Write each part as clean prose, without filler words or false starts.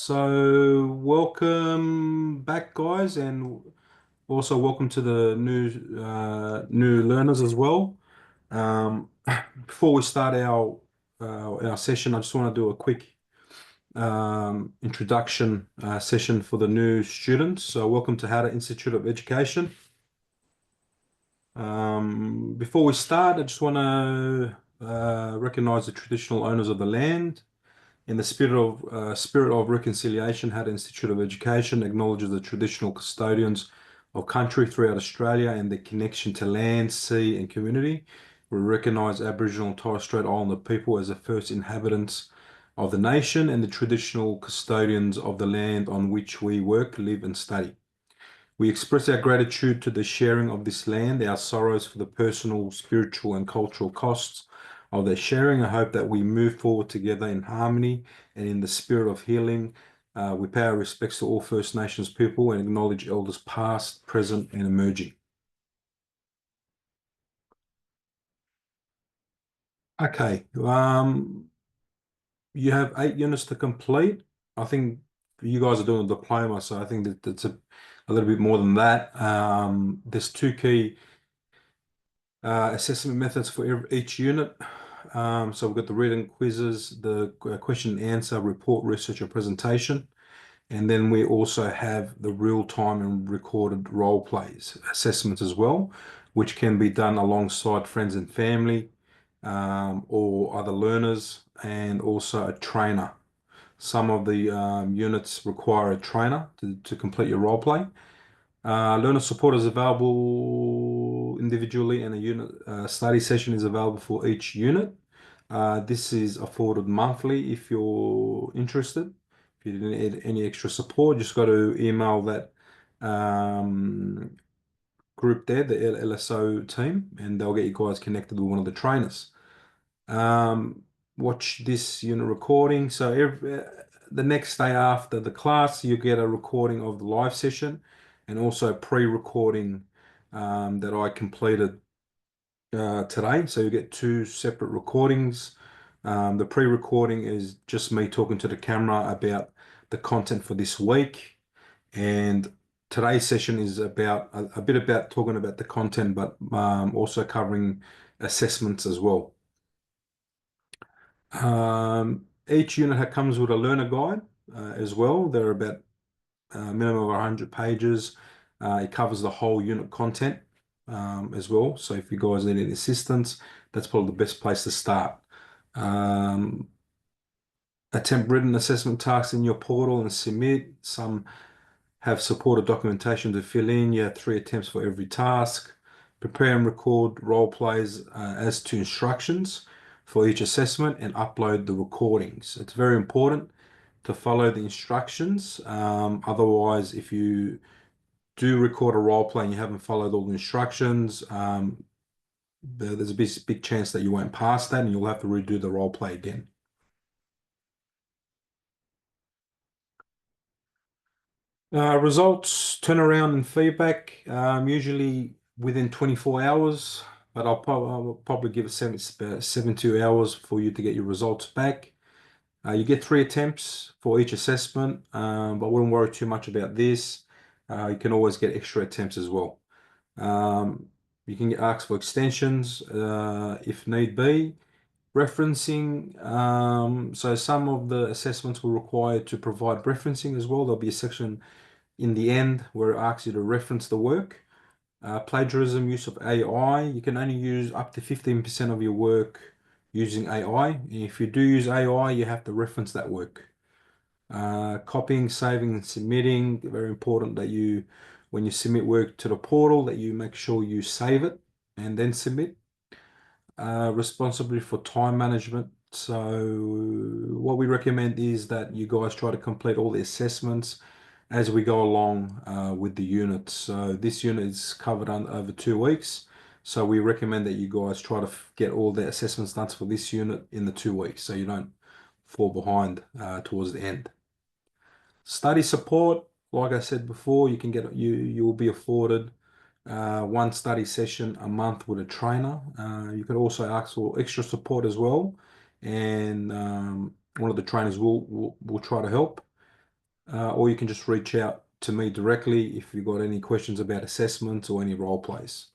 So welcome back, guys, and also welcome to the new learners as well. Um, Before we start our session, I just want to do a quick introduction session for the new students. So welcome to Howder Institute of Education. Before we start, I just want to recognize the traditional owners of the land. In the spirit of reconciliation, Hattah Institute of Education acknowledges the traditional custodians of country throughout Australia and their connection to land, sea, and community. We recognise Aboriginal and Torres Strait Islander people as the first inhabitants of the nation and the traditional custodians of the land on which we work, live, and study. We express our gratitude to the sharing of this land, our sorrows for the personal, spiritual, and cultural costs of their sharing. I hope that we move forward together in harmony and in the spirit of healing. We pay our respects to all First Nations people and acknowledge elders past, present, and emerging. Okay, you have 8 units to complete. I think you guys are doing a diploma, so I think that that's a little bit more than that. There's two key assessment methods for each unit. So we've got the reading quizzes, the question and answer, report, research, or presentation. And then we also have the real-time and recorded role plays assessments as well, which can be done alongside friends and family or other learners, and also a trainer. Some of the units require a trainer to complete your role play. Learner support is available individually, and a unit study session is available for each unit. This is afforded monthly if you're interested. If you need any extra support, just got to email that group there, the LSO team, and they'll get you guys connected with one of the trainers. Watch this unit recording. So the next day after the class, you get a recording of the live session and also pre-recording that I completed today. So you get two separate recordings. The pre-recording is just me talking to the camera about the content for this week. And today's session is about a bit about talking about the content, but also covering assessments as well. Each unit comes with a learner guide as well. They're about a minimum of 100 pages. It covers the whole unit content as well. So if you guys need any assistance, that's probably the best place to start. Attempt written assessment tasks in your portal and submit. Some have supported documentation to fill in. You have 3 attempts for every task. Prepare and record role plays as to instructions for each assessment and upload the recordings. It's very important to follow the instructions. Otherwise, if you do record a role play and you haven't followed all the instructions, there's a big chance that you won't pass that and you'll have to redo the role play again. Results, turnaround and feedback, usually within 24 hours, but I'll probably give it 72 hours for you to get your results back. You get 3 attempts for each assessment, but I wouldn't worry too much about this. You can always get extra attempts as well. You can ask for extensions if need be. Referencing, so some of the assessments will require to provide referencing as well. There'll be a section in the end where it asks you to reference the work. Plagiarism, use of AI. You can only use up to 15% of your work using AI. And if you do use AI, you have to reference that work. Copying, saving, and submitting. Very important that when you submit work to the portal, that you make sure you save it and then submit. Responsibility for time management. So what we recommend is that you guys try to complete all the assessments as we go along with the units. So this unit is covered over 2 weeks. So we recommend that you guys try to get all the assessments done for this unit in the 2 weeks so you don't fall behind towards the end. Study support, like I said before, you will be afforded one study session a month with a trainer. You can also ask for extra support as well, and one of the trainers will try to help. or you can just reach out to me directly if you've got any questions about assessments or any role plays.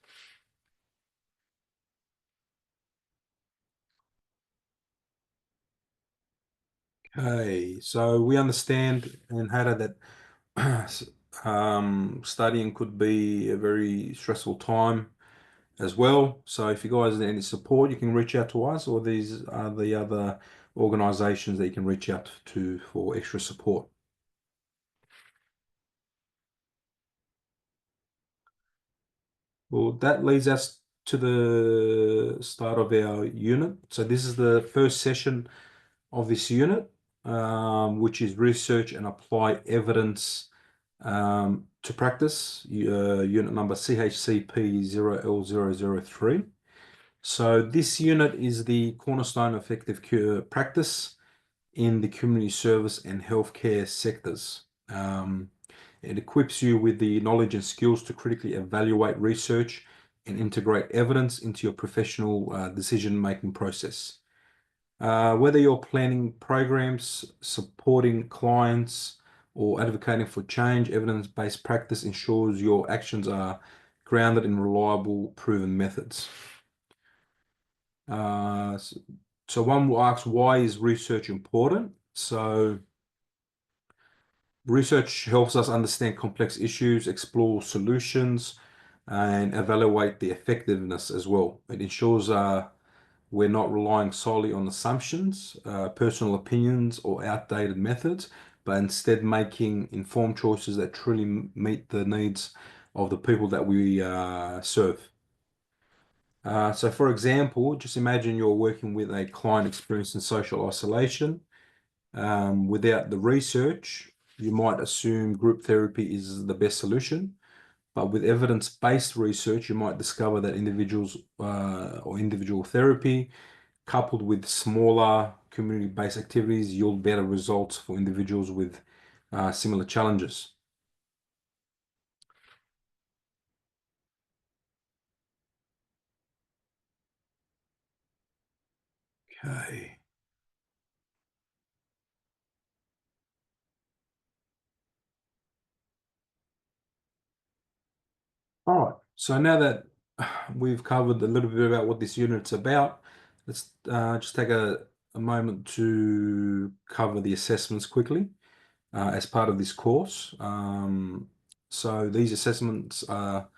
Okay, so we understand and Hada that studying could be a very stressful time as well. So if you guys need any support, you can reach out to us, or these are the other organizations that you can reach out to for extra support. Well, that leads us to the start of our unit. So this is the first session of this unit, which is research and apply evidence to practice, unit number CHCP0L003. So this unit is the cornerstone of effective cure practice in the community service and healthcare sectors. It equips you with the knowledge and skills to critically evaluate research and integrate evidence into your professional decision-making process. Whether you're planning programs, supporting clients, or advocating for change, evidence-based practice ensures your actions are grounded in reliable, proven methods. Uh, so one will ask, why is research important? So research helps us understand complex issues, explore solutions, and evaluate the effectiveness as well. It ensures we're not relying solely on assumptions, personal opinions, or outdated methods, but instead making informed choices that truly meet the needs of the people that we serve. So for example, just imagine you're working with a client experienced in social isolation. Without the research, you might assume group therapy is the best solution. But with evidence-based research, you might discover that individuals or individual therapy coupled with smaller community-based activities yield better results for individuals with similar challenges. Okay. All right. So now that we've covered a little bit about what this unit's about, let's just take a moment to cover the assessments quickly as part of this course. So these assessments are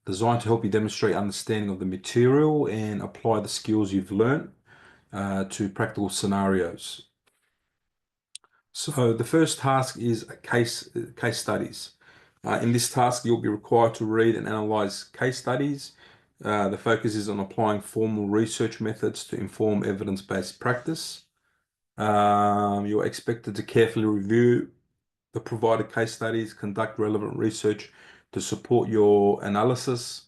designed to help you demonstrate understanding of the material and apply the skills you've learned to practical scenarios. So the first task is case studies. In this task, you'll be required to read and analyze case studies. The focus is on applying formal research methods to inform evidence-based practice. You're expected to carefully review the provided case studies, conduct relevant research to support your analysis,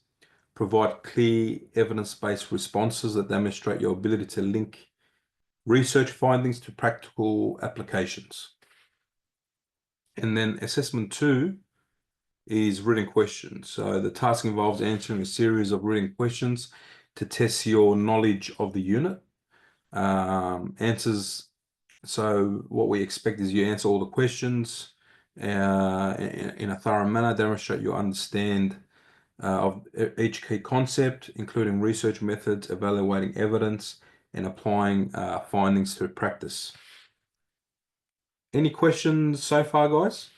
provide clear evidence-based responses that demonstrate your ability to link research findings to practical applications. And then assessment 2 is written questions. So the task involves answering a series of written questions to test your knowledge of the unit. Answers. So what we expect is you answer all the questions in a thorough manner, demonstrate you understand of each key concept, including research methods, evaluating evidence, and applying findings to practice. Any questions so far, guys?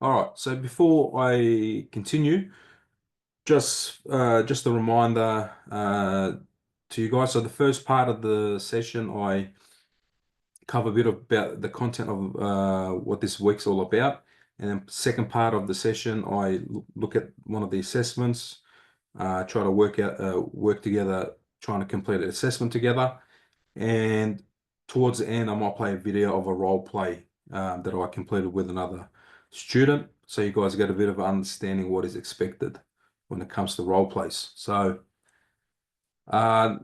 All right. So before I continue, just a reminder to you guys. So the first part of the session, I cover a bit about the content of what this week's all about. And then second part of the session, I look at one of the assessments, try to work together, trying to complete an assessment together. And towards the end, I might play a video of a role play that I completed with another student. So you guys get a bit of understanding what is expected when it comes to role plays. So uh,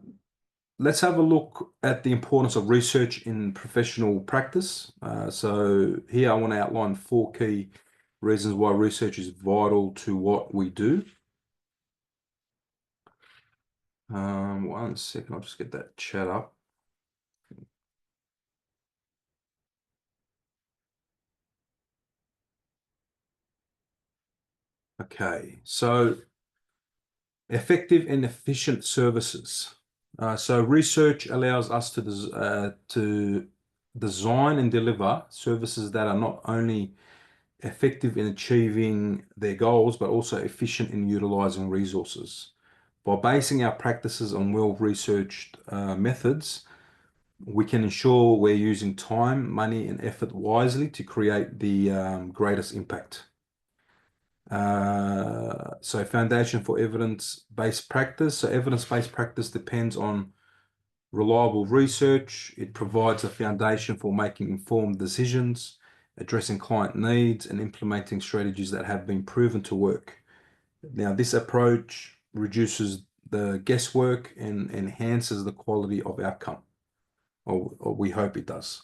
let's have a look at the importance of research in professional practice. So here I want to outline 4 key reasons why research is vital to what we do. One second, I'll just get that chat up. Okay, so effective and efficient services. So research allows us to design and deliver services that are not only effective in achieving their goals, but also efficient in utilizing resources. By basing our practices on well-researched methods, we can ensure we're using time, money, and effort wisely to create the greatest impact. So foundation for evidence-based practice. So evidence-based practice depends on reliable research. It provides a foundation for making informed decisions, addressing client needs, and implementing strategies that have been proven to work. Now, this approach reduces the guesswork and enhances the quality of outcome, or we hope it does.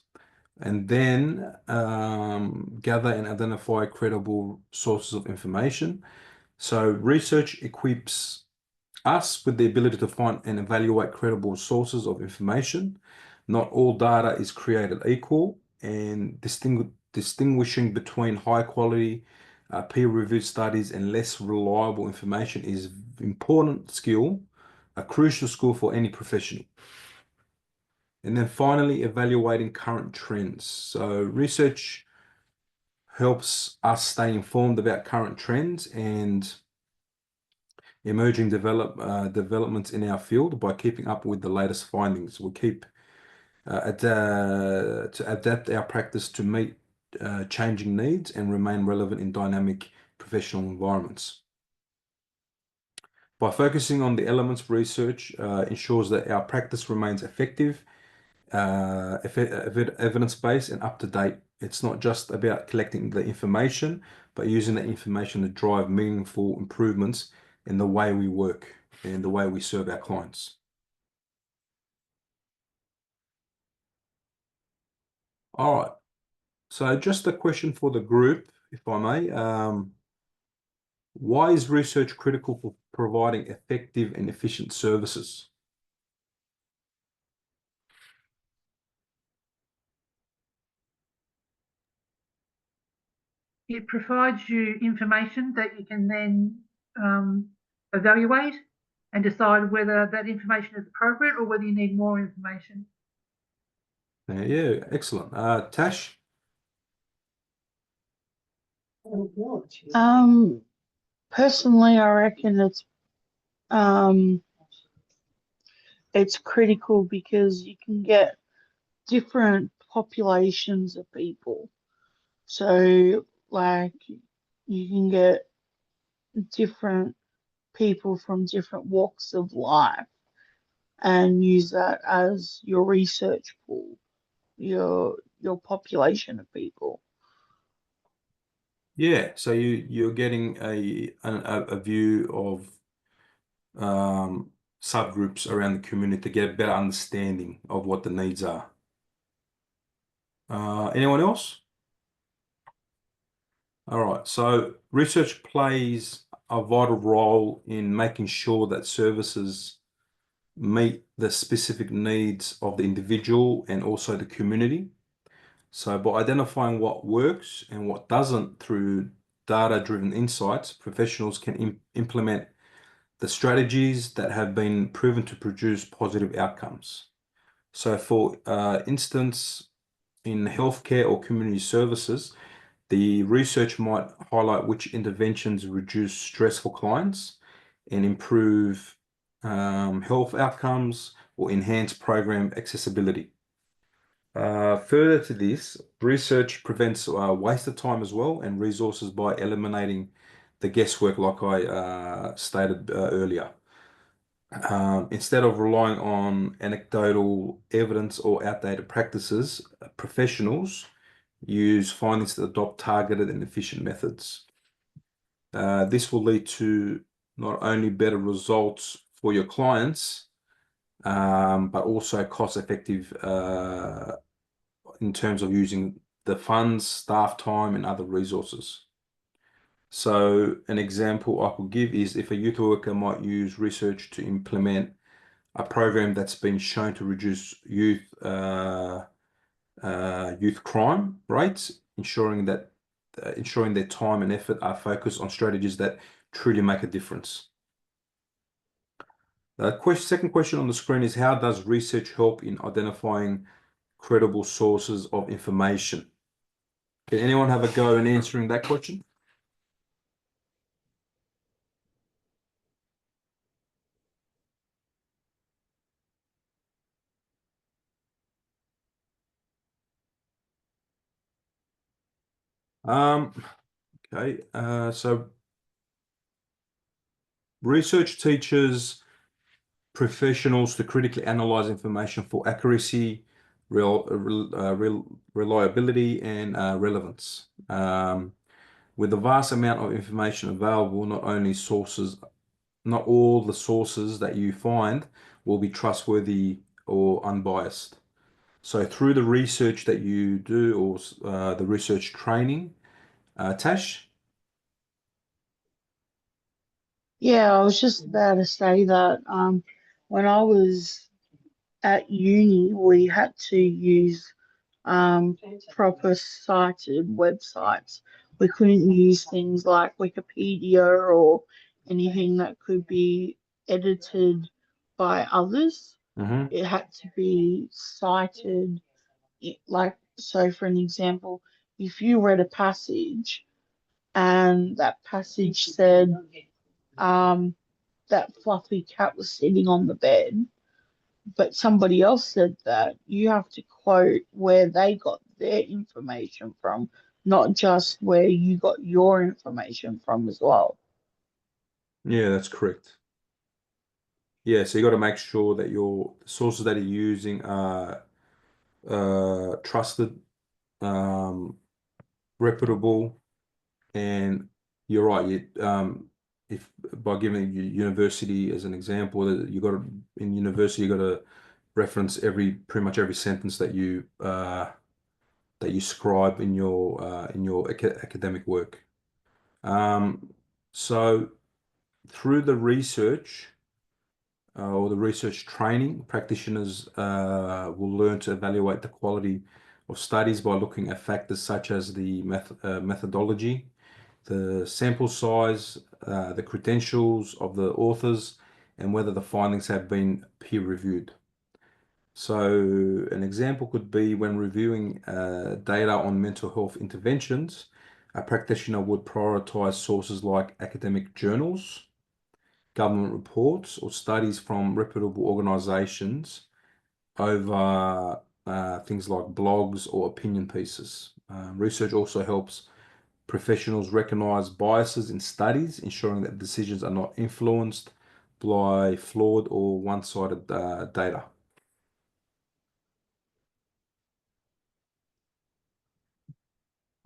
And then gather and identify credible sources of information. So research equips us with the ability to find and evaluate credible sources of information. Not all data is created equal, and distinguishing between high quality peer-reviewed studies and less reliable information is important skill, a crucial skill for any professional. And then finally, evaluating current trends. So research helps us stay informed about current trends and emerging developments in our field by keeping up with the latest findings. We keep to adapt our practice to meet changing needs and remain relevant in dynamic professional environments. By focusing on the elements of research ensures that our practice remains effective, evidence-based, and up-to-date. It's not just about collecting the information, but using the information to drive meaningful improvements in the way we work and the way we serve our clients. All right. So just a question for the group, if I may. Why is research critical for providing effective and efficient services? It provides you information that you can then evaluate and decide whether that information is appropriate or whether you need more information. Yeah, excellent. Tash? Personally, I reckon it's critical because you can get different populations of people. So, like, you can get different people from different walks of life and use that as your research pool, your population of people. Yeah, so you're getting a view of subgroups around the community to get a better understanding of what the needs are. Anyone else? All right, so research plays a vital role in making sure that services meet the specific needs of the individual and also the community. So by identifying what works and what doesn't through data-driven insights, professionals can implement the strategies that have been proven to produce positive outcomes. So for instance, in healthcare or community services, the research might highlight which interventions reduce stress for clients and improve health outcomes or enhance program accessibility. Further to this, research prevents waste of time as well and resources by eliminating the guesswork, like I stated earlier. Instead of relying on anecdotal evidence or outdated practices, professionals use findings to adopt targeted and efficient methods. This will lead to not only better results for your clients, but also cost effective in terms of using the funds, staff time, and other resources. So an example I could give is if a youth worker might use research to implement a program that's been shown to reduce youth crime rates, ensuring their time and effort are focused on strategies that truly make a difference. The second question on the screen is, how does research help in identifying credible sources of information? Can anyone have a go in answering that question? Okay, so research teaches professionals to critically analyze information for accuracy, reliability, and relevance. With the vast amount of information available, not all the sources that you find will be trustworthy or unbiased. So through the research that you do, or the research training, Tash? Yeah, I was just about to say that when I was at uni, we had to use um, proper cited websites. We couldn't use things like Wikipedia or anything that could be edited by others. Mm-hmm. It had to be cited. Like, so for an example, if you read a passage and that passage said um, that fluffy cat was sitting on the bed, but somebody else said that, you have to quote where they got their information from, not just where you got your information from as well. Yeah, that's correct. Yeah, so you got to make sure that your sources that you're using are trusted, um, reputable, and you're right. If by giving university as an example, that you got to in university you got to reference pretty much every sentence that you scribe in your academic work. So through the research. Or the research training, practitioners will learn to evaluate the quality of studies by looking at factors such as the methodology, the sample size, the credentials of the authors, and whether the findings have been peer reviewed. So, an example could be when reviewing data on mental health interventions, a practitioner would prioritize sources like academic journals, government reports, or studies from reputable organizations over things like blogs or opinion pieces. Research also helps professionals recognize biases in studies, ensuring that decisions are not influenced by flawed or one-sided data.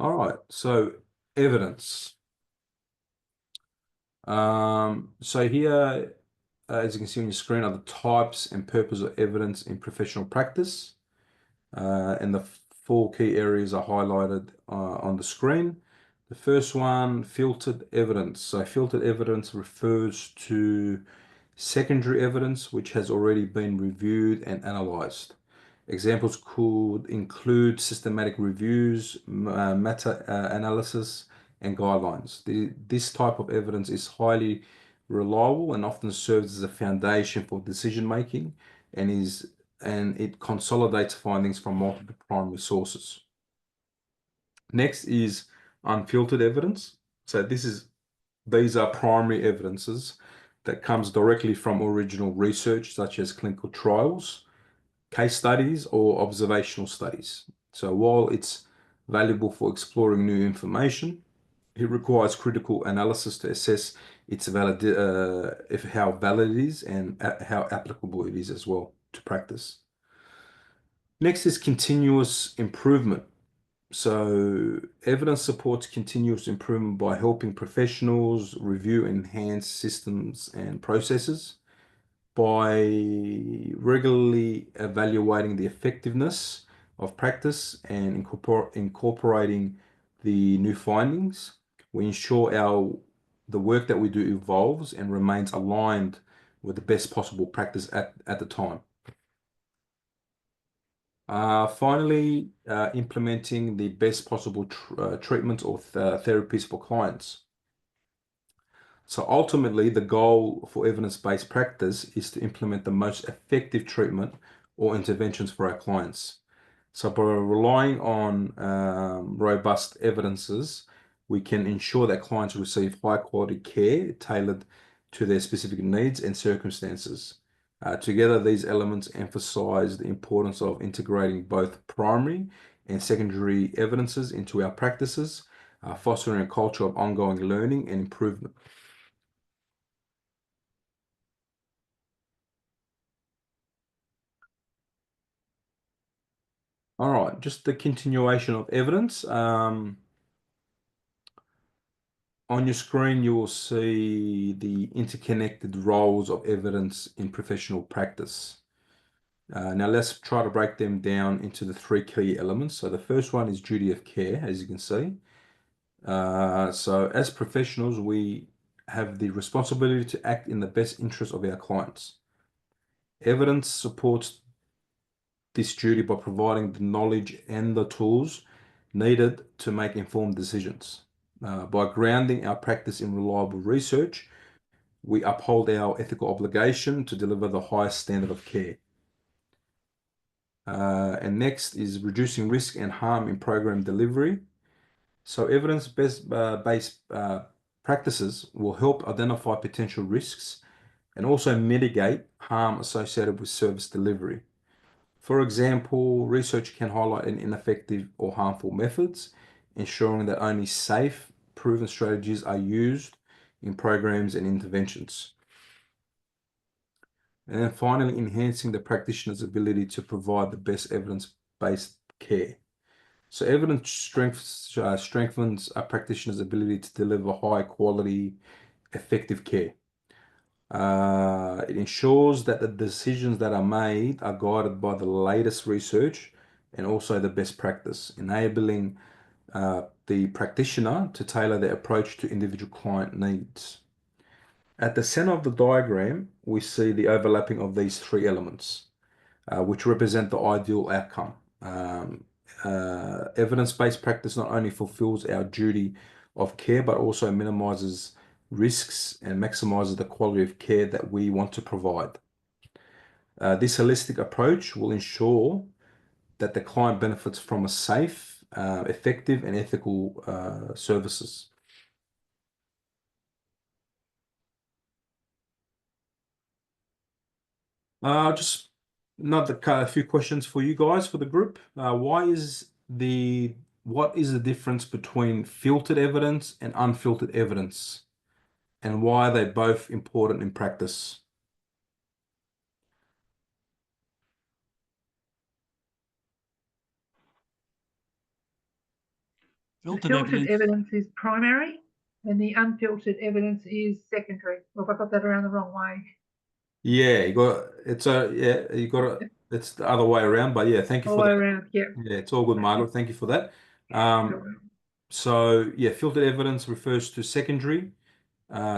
All right, so evidence. So here, as you can see on your screen, are the types and purpose of evidence in professional practice. And the four key areas are highlighted on the screen. The first one, filtered evidence. So filtered evidence refers to secondary evidence which has already been reviewed and analyzed. Examples could include systematic reviews, meta-analysis, and guidelines. This type of evidence is highly reliable and often serves as a foundation for decision making and it consolidates findings from multiple primary sources. Next is unfiltered evidence. So these are primary evidences that comes directly from original research, such as clinical trials, case studies, or observational studies. So while it's valuable for exploring new information, it requires critical analysis to assess how valid it is and how applicable it is as well to practice. Next is continuous improvement. So evidence supports continuous improvement by helping professionals review enhanced systems and processes. by regularly evaluating the effectiveness of practice and incorporating the new findings, we ensure the work that we do evolves and remains aligned with the best possible practice at the time. Finally, implementing the best possible treatments or therapies for clients. So ultimately, the goal for evidence-based practice is to implement the most effective treatment or interventions for our clients. So by relying on robust evidences, we can ensure that clients receive high quality care tailored to their specific needs and circumstances. Together, these elements emphasize the importance of integrating both primary and secondary evidences into our practices, fostering a culture of ongoing learning and improvement. All right, just the continuation of evidence. On your screen, you will see the interconnected roles of evidence in professional practice. Now let's try to break them down into the three key elements. So the first one is duty of care, as you can see. So as professionals, we have the responsibility to act in the best interest of our clients. Evidence supports this duty by providing the knowledge and the tools needed to make informed decisions. By grounding our practice in reliable research, we uphold our ethical obligation to deliver the highest standard of care. And next is reducing risk and harm in program delivery. So evidence-based practices will help identify potential risks and also mitigate harm associated with service delivery. For example, research can highlight ineffective or harmful methods, ensuring that only safe, proven strategies are used in programs and interventions. And then finally, enhancing the practitioner's ability to provide the best evidence-based care. So evidence strengthens a practitioner's ability to deliver high quality, effective care. It ensures that the decisions that are made are guided by the latest research and also the best practice, enabling the practitioner to tailor their approach to individual client needs. At the center of the diagram, we see the overlapping of these three elements, which represent the ideal outcome. Evidence-based practice not only fulfills our duty of care, but also minimizes risks and maximizes the quality of care that we want to provide. This holistic approach will ensure that the client benefits from a safe, effective, and ethical services. Just a few questions for you guys for the group. What is the difference between filtered evidence and unfiltered evidence, and why are they both important in practice? The filtered evidence is primary and the unfiltered evidence is secondary. Well, if I got that around the wrong way. Yeah, it's the other way around, but yeah, thank you All for the that. way around, yeah. Yeah, it's all good, Margaret. Thank you for that. So yeah, filtered evidence refers to secondary,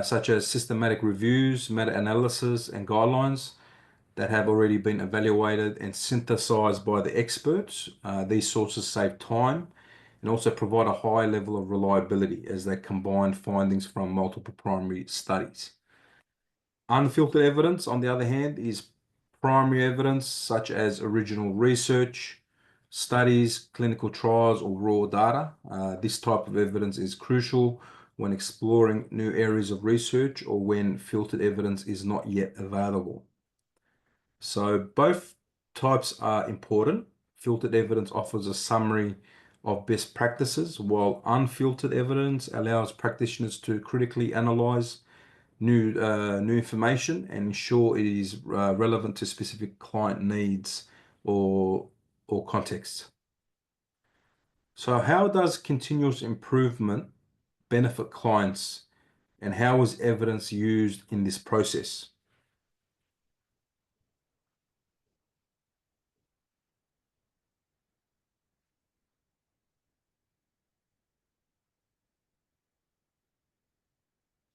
such as systematic reviews, meta-analysis, and guidelines that have already been evaluated and synthesized by the experts. These sources save time and also provide a high level of reliability as they combine findings from multiple primary studies. Unfiltered evidence, on the other hand, is primary evidence such as original research, studies, clinical trials, or raw data. This type of evidence is crucial when exploring new areas of research or when filtered evidence is not yet available. So both types are important. Filtered evidence offers a summary of best practices, while unfiltered evidence allows practitioners to critically analyze new information and ensure it is relevant to specific client needs or contexts. So how does continuous improvement benefit clients, and how is evidence used in this process?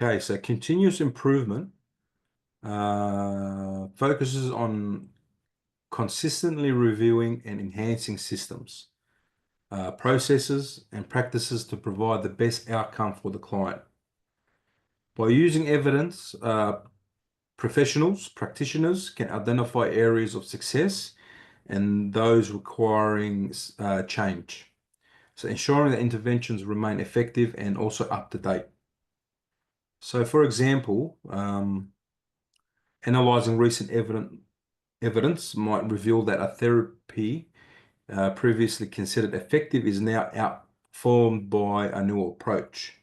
Okay, so continuous improvement focuses on consistently reviewing and enhancing systems, processes, and practices to provide the best outcome for the client. By using evidence, practitioners can identify areas of success and those requiring change. So ensuring that interventions remain effective and also up to date. So for example, analyzing recent evidence might reveal that a therapy previously considered effective is now outperformed by a new approach.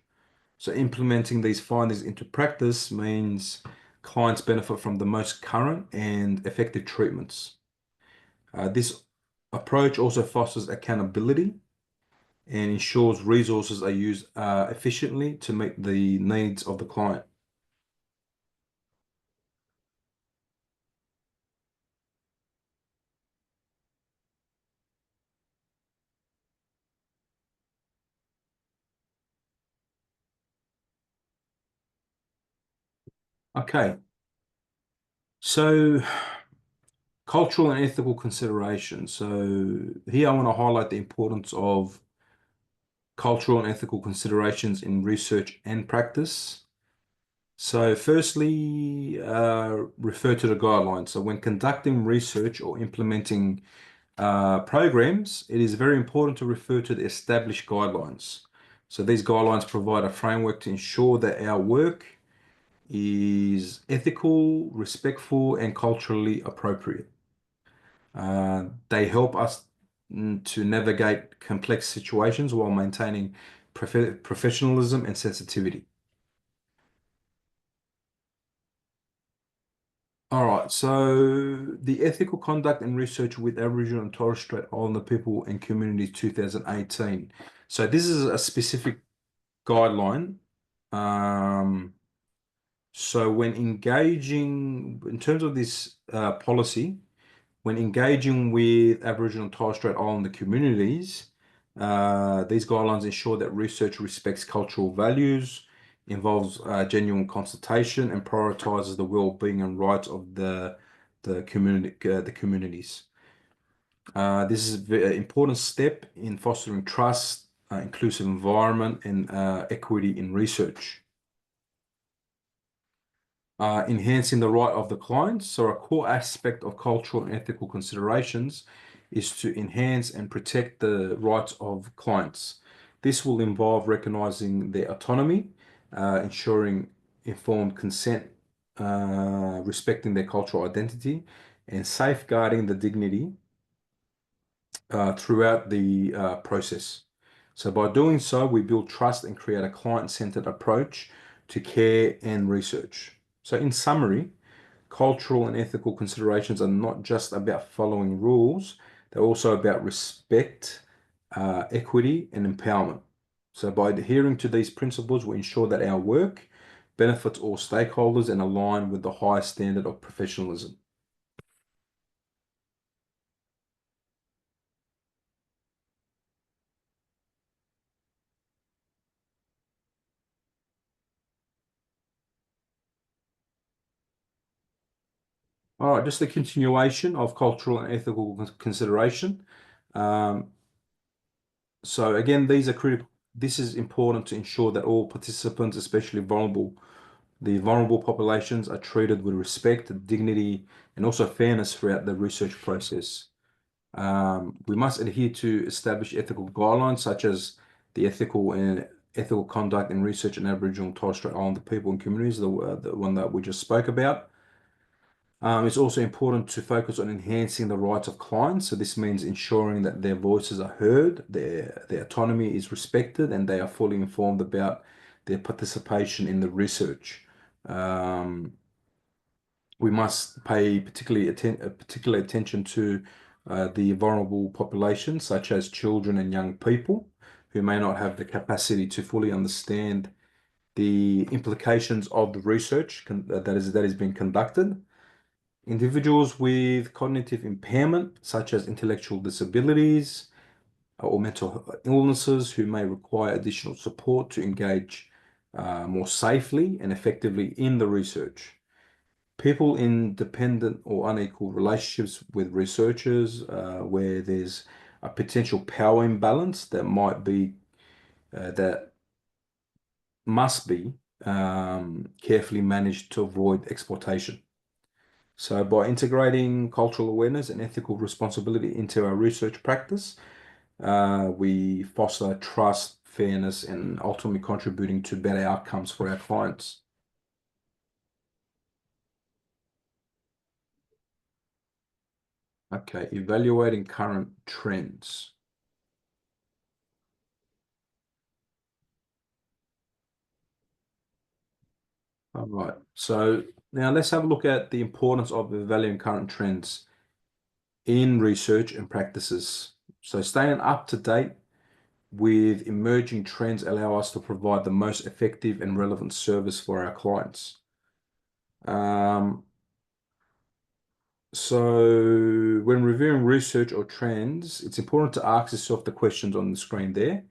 So implementing these findings into practice means clients benefit from the most current and effective treatments. This approach also fosters accountability and ensures resources are used efficiently to meet the needs of the client. Okay, so cultural and ethical considerations. So here I want to highlight the importance of cultural and ethical considerations in research and practice. So firstly, refer to the guidelines. So when conducting research or implementing programs, it is very important to refer to the established guidelines. So these guidelines provide a framework to ensure that our work is ethical, respectful, and culturally appropriate. They help us to navigate complex situations while maintaining professionalism and sensitivity. All right, so the ethical conduct and research with Aboriginal and Torres Strait Islander people and communities 2018. So this is a specific guideline. So when engaging, in terms of this policy, when engaging with Aboriginal and Torres Strait Islander communities, these guidelines ensure that research respects cultural values, involves genuine consultation, and prioritizes the well-being and rights of the communities. This is an important step in fostering trust, inclusive environment, and equity in research. Enhancing the right of the clients. So a core aspect of cultural and ethical considerations is to enhance and protect the rights of clients. This will involve recognizing their autonomy, ensuring informed consent, respecting their cultural identity, and safeguarding the dignity throughout the process. So by doing so, we build trust and create a client-centered approach to care and research. So in summary, cultural and ethical considerations are not just about following rules, they're also about respect, equity, and empowerment. So by adhering to these principles, we ensure that our work benefits all stakeholders and align with the highest standard of professionalism. All right, just the continuation of cultural and ethical consideration. So again, these are critical. This is important to ensure that all participants, especially the vulnerable populations, are treated with respect, dignity, and also fairness throughout the research process. We must adhere to established ethical guidelines, such as the ethical conduct and research in Aboriginal and Torres Strait Islander people and communities, the one that we just spoke about. It's also important to focus on enhancing the rights of clients. So this means ensuring that their voices are heard, their autonomy is respected, and they are fully informed about their participation in the research. We must pay particular attention to the vulnerable populations, such as children and young people, who may not have the capacity to fully understand the implications of the research that is being conducted. Individuals with cognitive impairment, such as intellectual disabilities or mental illnesses, who may require additional support to engage more safely and effectively in the research. People in dependent or unequal relationships with researchers, where there's a potential power imbalance that might be that must be carefully managed to avoid exploitation. So by integrating cultural awareness and ethical responsibility into our research practice, we foster trust, fairness, and ultimately contributing to better outcomes for our clients. Okay, evaluating current trends. All right, so now let's have a look at the importance of evaluating current trends in research and practices. So staying up to date with emerging trends allow us to provide the most effective and relevant service for our clients. So when reviewing research or trends, it's important to ask yourself the questions on the screen there.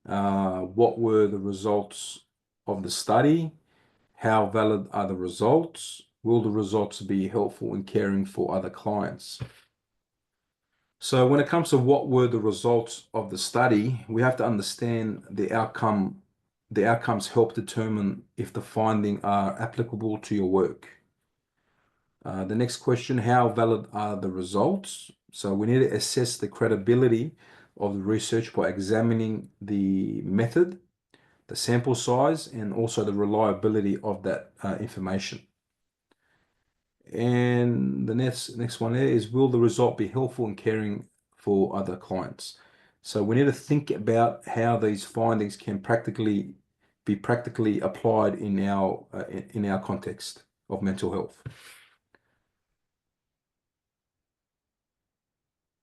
What were the results of the study? How valid are the results? Will the results be helpful in caring for other clients? So when it comes to what were the results of the study, we have to understand the outcome. The outcomes help determine if the findings are applicable to your work. The next question, how valid are the results? So we need to assess the credibility of the research by examining the method, the sample size, and also the reliability of that information. And the next one there is, will the result be helpful in caring for other clients? So we need to think about how these findings can be practically applied in our context of mental health.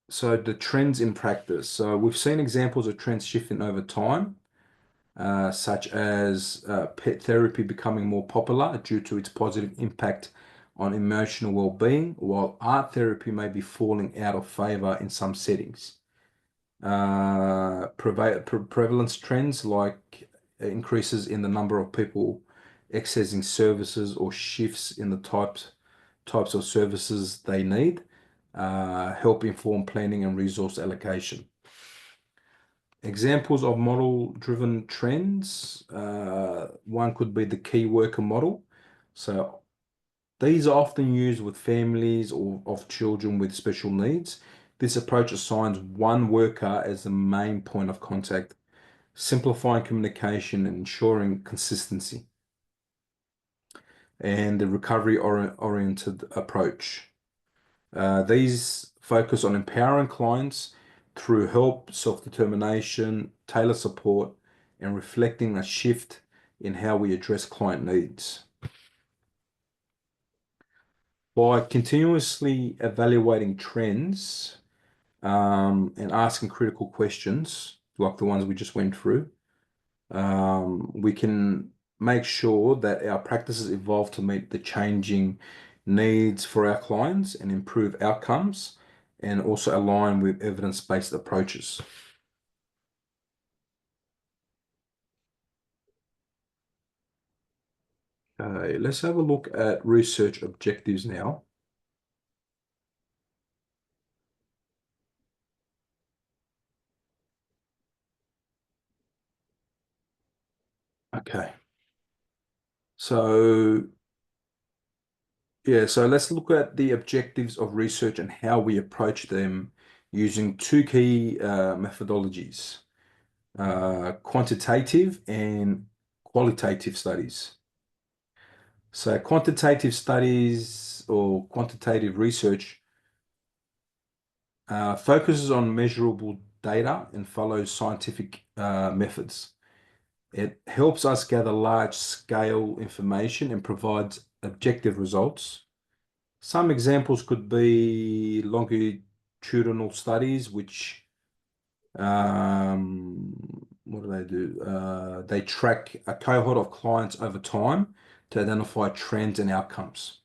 So the trends in practice. So we've seen examples of trends shifting over time, such as pet therapy becoming more popular due to its positive impact on emotional well-being, while art therapy may be falling out of favor in some settings. Prevalence trends like increases in the number of people accessing services or shifts in the types of services they need help inform planning and resource allocation. Examples of model-driven trends, one could be the key worker model. So these are often used with families or of children with special needs. This approach assigns one worker as the main point of contact, simplifying communication and ensuring consistency. And the recovery-oriented approach. These focus on empowering clients through help, self-determination, tailored support, and reflecting a shift in how we address client needs. By continuously evaluating trends and asking critical questions, like the ones we just went through, we can make sure that our practices evolve to meet the changing needs for our clients and improve outcomes, and also align with evidence-based approaches. Okay, let's have a look at research objectives now. Okay. So so let's look at the objectives of research and how we approach them using two key methodologies, quantitative and qualitative studies. So quantitative studies or quantitative research focuses on measurable data and follows scientific methods. It helps us gather large-scale information and provides objective results. Some examples could be longitudinal studies, which what do? They track a cohort of clients over time to identify trends and outcomes.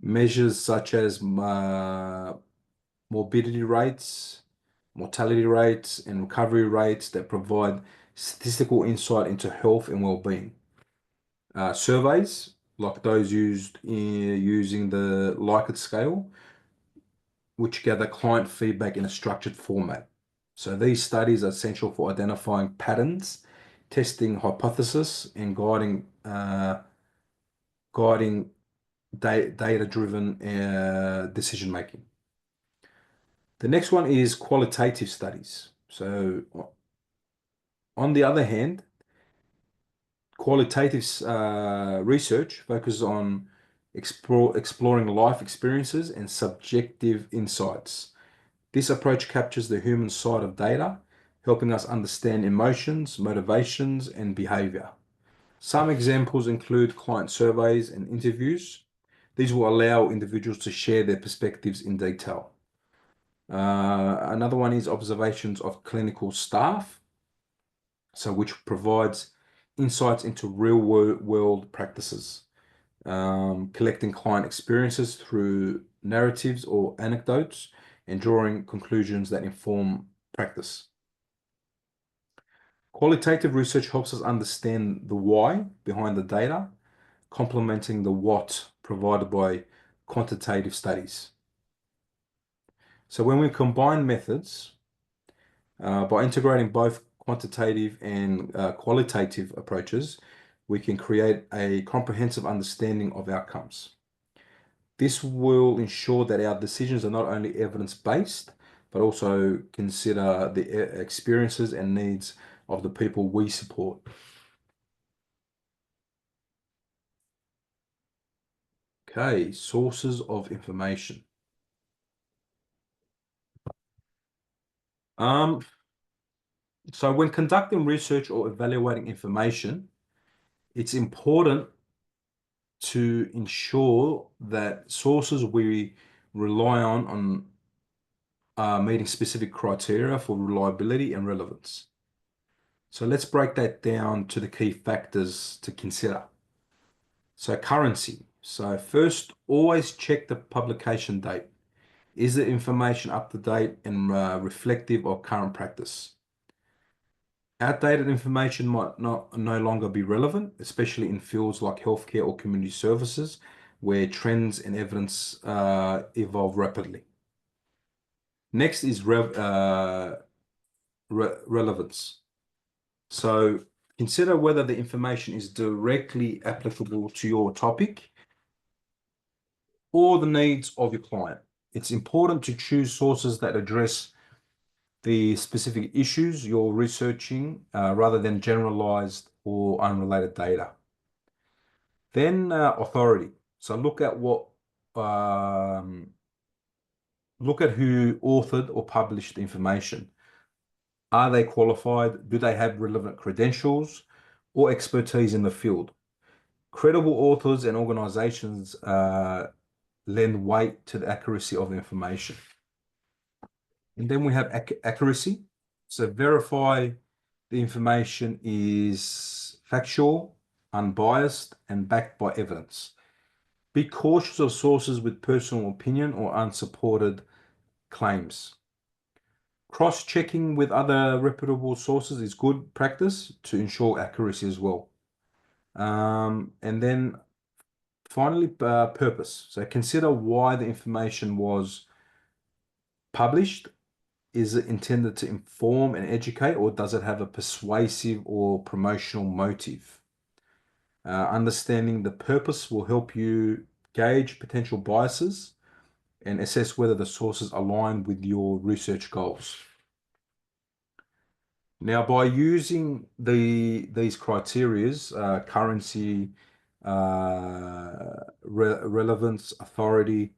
Measures such as morbidity rates, mortality rates, and recovery rates that provide statistical insight into health and well-being. Surveys, like those used using the Likert scale, which gather client feedback in a structured format. So these studies are essential for identifying patterns, testing hypotheses, and guiding data-driven decision making. The next one is qualitative studies. So on the other hand, qualitative research focuses on exploring life experiences and subjective insights. This approach captures the human side of data, helping us understand emotions, motivations, and behavior. Some examples include client surveys and interviews. These will allow individuals to share their perspectives in detail. Another one is observations of clinical staff, so which provides insights into real-world practices, collecting client experiences through narratives or anecdotes, and drawing conclusions that inform practice. Qualitative research helps us understand the why behind the data, complementing the what provided by quantitative studies. So when we combine methods, by integrating both quantitative and qualitative approaches, we can create a comprehensive understanding of outcomes. This will ensure that our decisions are not only evidence-based, but also consider the experiences and needs of the people we support. Okay, sources of information. So when conducting research or evaluating information, it's important to ensure that sources we rely on are meeting specific criteria for reliability and relevance. So let's break that down to the key factors to consider. So currency. So first, always check the publication date. Is the information up to date and reflective of current practice? Outdated information might no longer be relevant, especially in fields like healthcare or community services, where trends and evidence evolve rapidly. Next is relevance. So consider whether the information is directly applicable to your topic or the needs of your client. It's important to choose sources that address the specific issues you're researching rather than generalized or unrelated data. Then authority. So look at who authored or published the information. Are they qualified? Do they have relevant credentials or expertise in the field? Credible authors and organizations lend weight to the accuracy of information. And then we have accuracy. So verify the information is factual, unbiased, and backed by evidence. Be cautious of sources with personal opinion or unsupported claims. Cross-checking with other reputable sources is good practice to ensure accuracy as well. And then finally, purpose. So consider why the information was published. Is it intended to inform and educate, or does it have a persuasive or promotional motive? Understanding the purpose will help you gauge potential biases and assess whether the sources align with your research goals. Now, by using these criterias, currency, relevance, authority,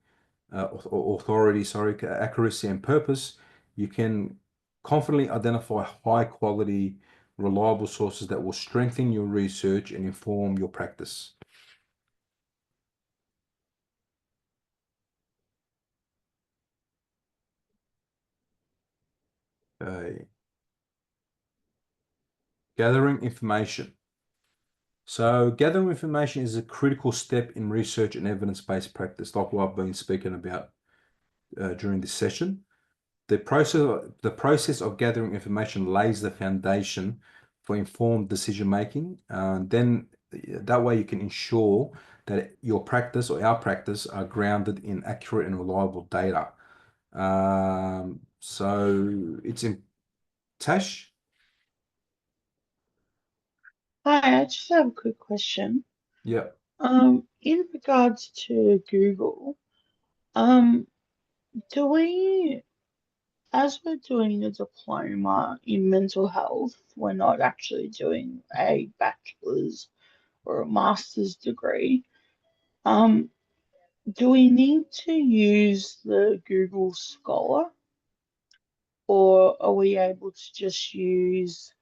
accuracy, and purpose, you can confidently identify high quality, reliable sources that will strengthen your research and inform your practice. Okay. Gathering information. So gathering information is a critical step in research and evidence-based practice, like what I've been speaking about during this session. The process of gathering information lays the foundation for informed decision making. Then that way you can ensure that your practice or our practice are grounded in accurate and reliable data. So it's in Tash. Hi, I just have a quick question. Yeah. In regards to Google, um, do we, as we're doing a diploma in mental health, we're not actually doing a bachelor's or a master's degree. Um, do we need to use the Google Scholar, or are we able to just use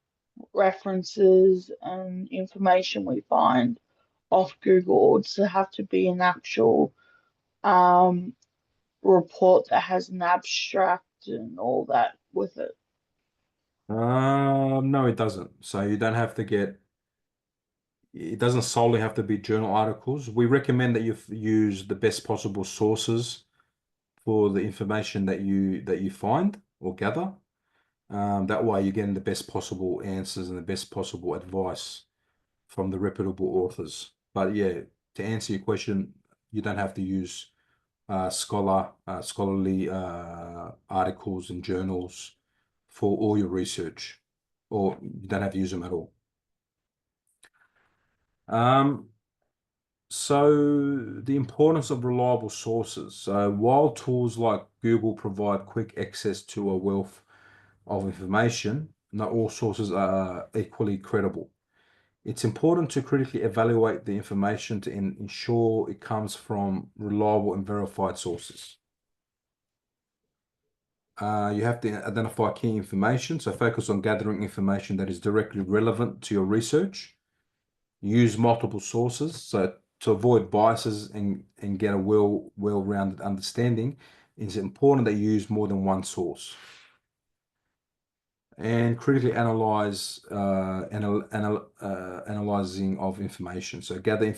references and information we find off Google, or does it have to be an actual um, report that has an abstract and all that with it? No, it doesn't. So you don't have to get, it doesn't solely have to be journal articles. We recommend that you use the best possible sources for the information that you find or gather. That way you're getting the best possible answers and the best possible advice from the reputable authors. But yeah, to answer your question, you don't have to use scholarly articles and journals for all your research, or you don't have to use them at all. Um, so the importance of reliable sources. So while tools like Google provide quick access to a wealth of information, not all sources are equally credible. It's important to critically evaluate the information to ensure it comes from reliable and verified sources. You have to identify key information, so focus on gathering information that is directly relevant to your research. Use multiple sources, so to avoid biases and get a well-rounded understanding, it's important that you use more than one source. And critically analyze analyzing of information. So gathering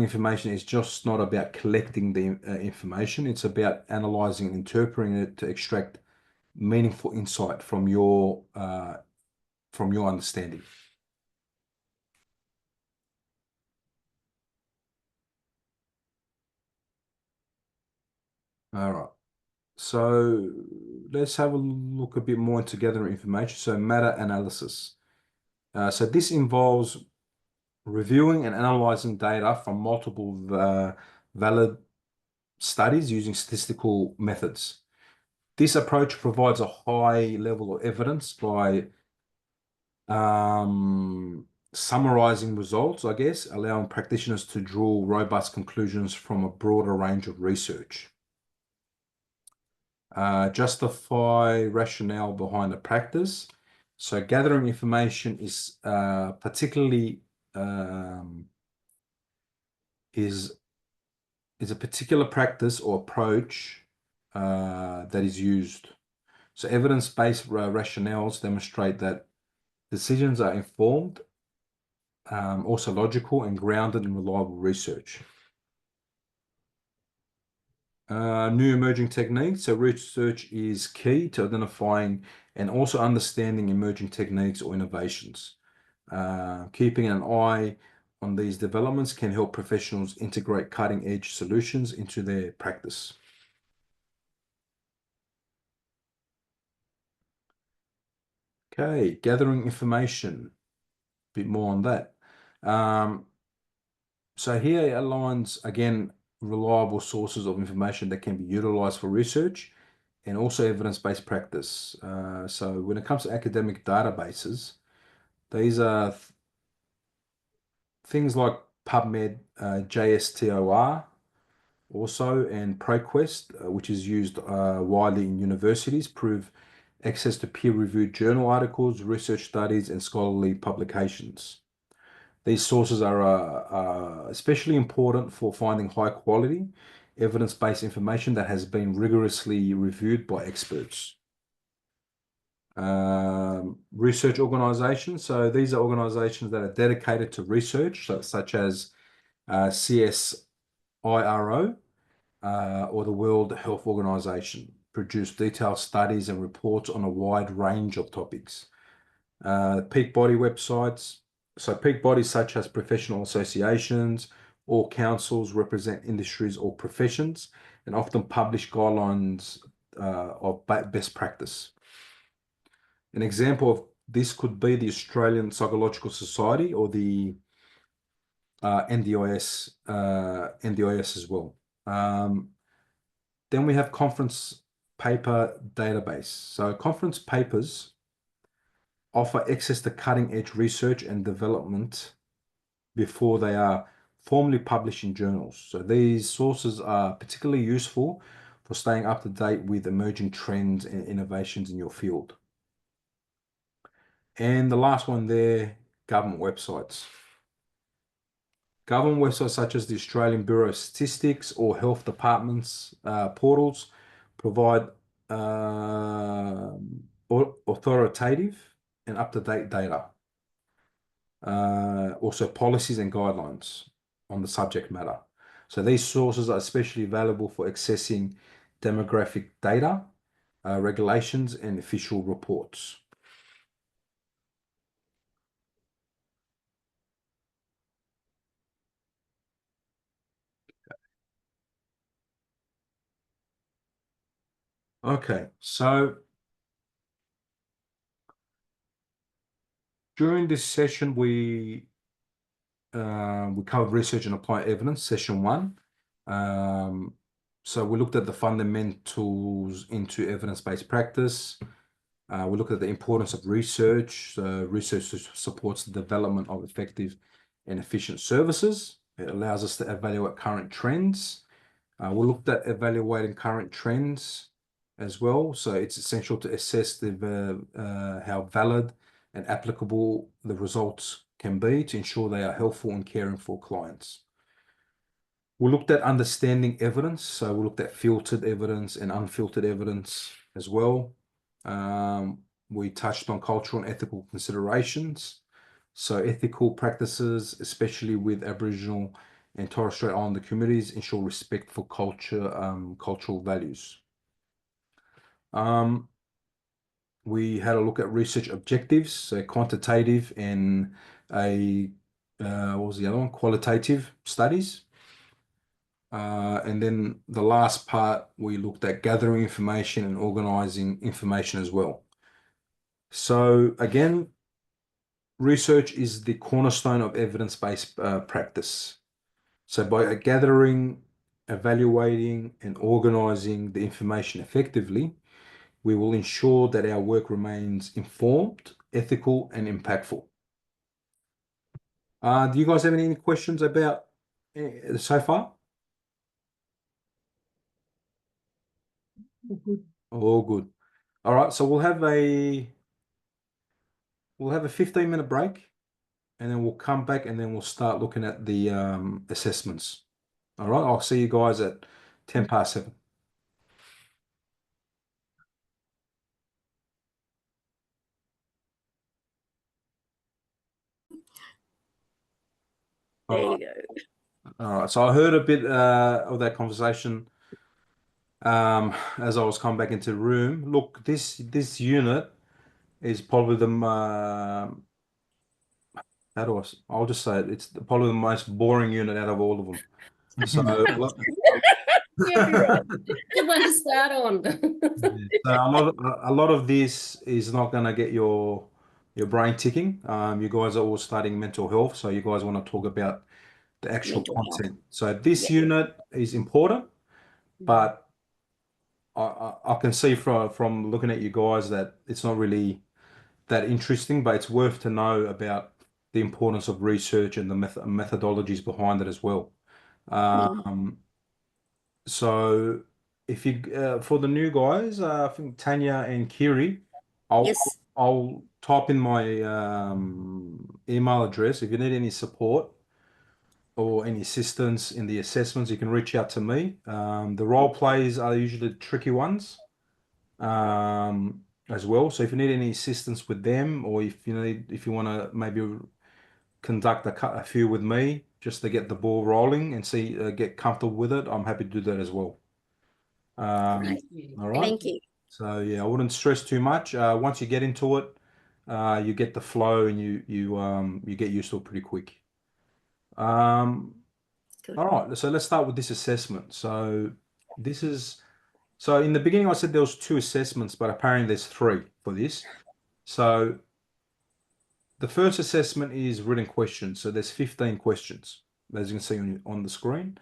information is just not about collecting the information. It's about analyzing and interpreting it to extract meaningful insight from your understanding. All right. So let's have a look a bit more into gathering information. So meta-analysis. So this involves reviewing and analyzing data from multiple valid studies using statistical methods. This approach provides a high level of evidence by summarizing results, I guess, allowing practitioners to draw robust conclusions from a broader range of research. Justify rationale behind a practice. So gathering information is particularly is a particular practice or approach that is used. So evidence-based rationales demonstrate that decisions are informed, also logical and grounded in reliable research. New emerging techniques. So research is key to identifying and also understanding emerging techniques or innovations. Keeping an eye on these developments can help professionals integrate cutting-edge solutions into their practice. Okay, gathering information. A bit more on that. So here it aligns, again, reliable sources of information that can be utilized for research and also evidence-based practice. So when it comes to academic databases, these are things like PubMed, JSTOR also, and ProQuest, which is used widely in universities, prove access to peer-reviewed journal articles, research studies, and scholarly publications. These sources are especially important for finding high-quality, evidence-based information that has been rigorously reviewed by experts. Research organizations. So these are organizations that are dedicated to research, such as CSIRO or the World Health Organization, produce detailed studies and reports on a wide range of topics. Peak body websites. So peak bodies such as professional associations or councils represent industries or professions and often publish guidelines of best practice. An example of this could be the Australian Psychological Society or the NDIS as well. Then we have conference paper database. So conference papers offer access to cutting-edge research and development before they are formally published in journals. So these sources are particularly useful for staying up to date with emerging trends and innovations in your field. And the last one there, government websites. Government websites such as the Australian Bureau of Statistics or health departments portals provide authoritative and up-to-date data. Also policies and guidelines on the subject matter. So these sources are especially valuable for accessing demographic data, regulations, and official reports. Okay, so during this session, we covered research and applied evidence, session 1. So we looked at the fundamentals into evidence-based practice. We looked at the importance of research. Research supports the development of effective and efficient services. It allows us to evaluate current trends. We looked at evaluating current trends as well. So it's essential to assess how valid and applicable the results can be to ensure they are helpful in caring for clients. We looked at understanding evidence. So we looked at filtered evidence and unfiltered evidence as well. We touched on cultural and ethical considerations. So ethical practices, especially with Aboriginal and Torres Strait Islander communities, ensure respect for cultural values. We had a look at research objectives, so quantitative and what was the other one? Qualitative studies. And then the last part, we looked at gathering information and organizing information as well. So again, research is the cornerstone of evidence-based practice. So by gathering, evaluating, and organizing the information effectively, we will ensure that our work remains informed, ethical, and impactful. Do you guys have any questions about so far? All good. All good. All right, so we'll have a 15-minute break, and then we'll come back and then we'll start looking at the assessments. All right, I'll see you guys at 7:10. There you go. All right, so I heard a bit of that conversation as I was coming back into the room. Look, this unit is probably the I'll just say it, it's probably the most boring unit out of all of them. So You'd be right. Good one to start on. So a lot of this is not going to get your brain ticking. You guys are all studying mental health, so you guys want to talk about the actual Mental health. content. So this unit is important, but I can see from looking at you guys that it's not really that interesting, but it's worth to know about the importance of research and the methodologies behind it as well. So if you for the new guys, I think Tanya and Kiri, Yes. I'll type in my email address. If you need any support or any assistance in the assessments, you can reach out to me. The role plays are usually the tricky ones as well. So if you need any assistance with them, or if you want to maybe conduct a few with me just to get the ball rolling and get comfortable with it, I'm happy to do that as well. Right. All right. Thank you. So yeah, I wouldn't stress too much. Once you get into it, you get the flow and you get used to it pretty quick. All Good. right, so let's start with this assessment. So in the beginning I said there was 2 assessments, but apparently there's 3 for this. So the first assessment is written questions. So there's 15 questions, as you can see on the screen.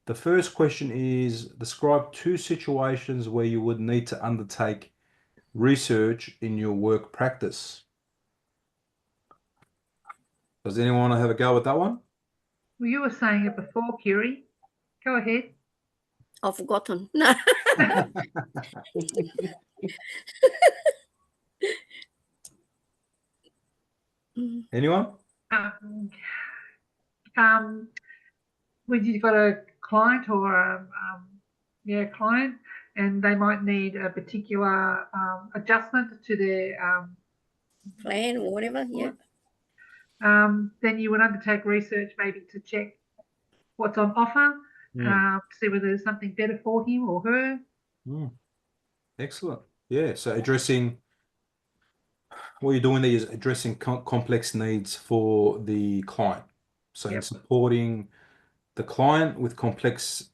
The first question is, describe 2 situations where you would need to undertake research in your work practice. Does anyone want to have a go at that one? Well, you were saying it before, Kiri. Go ahead. I've forgotten. No. Anyone? When you've got a client or a client, and they might need a particular adjustment to their Plan or whatever. Yeah. then you would undertake research maybe to check what's on offer, see whether there's something better for him or her. Excellent. Yeah, so what you're doing there is addressing complex needs for the client. So in supporting the client with it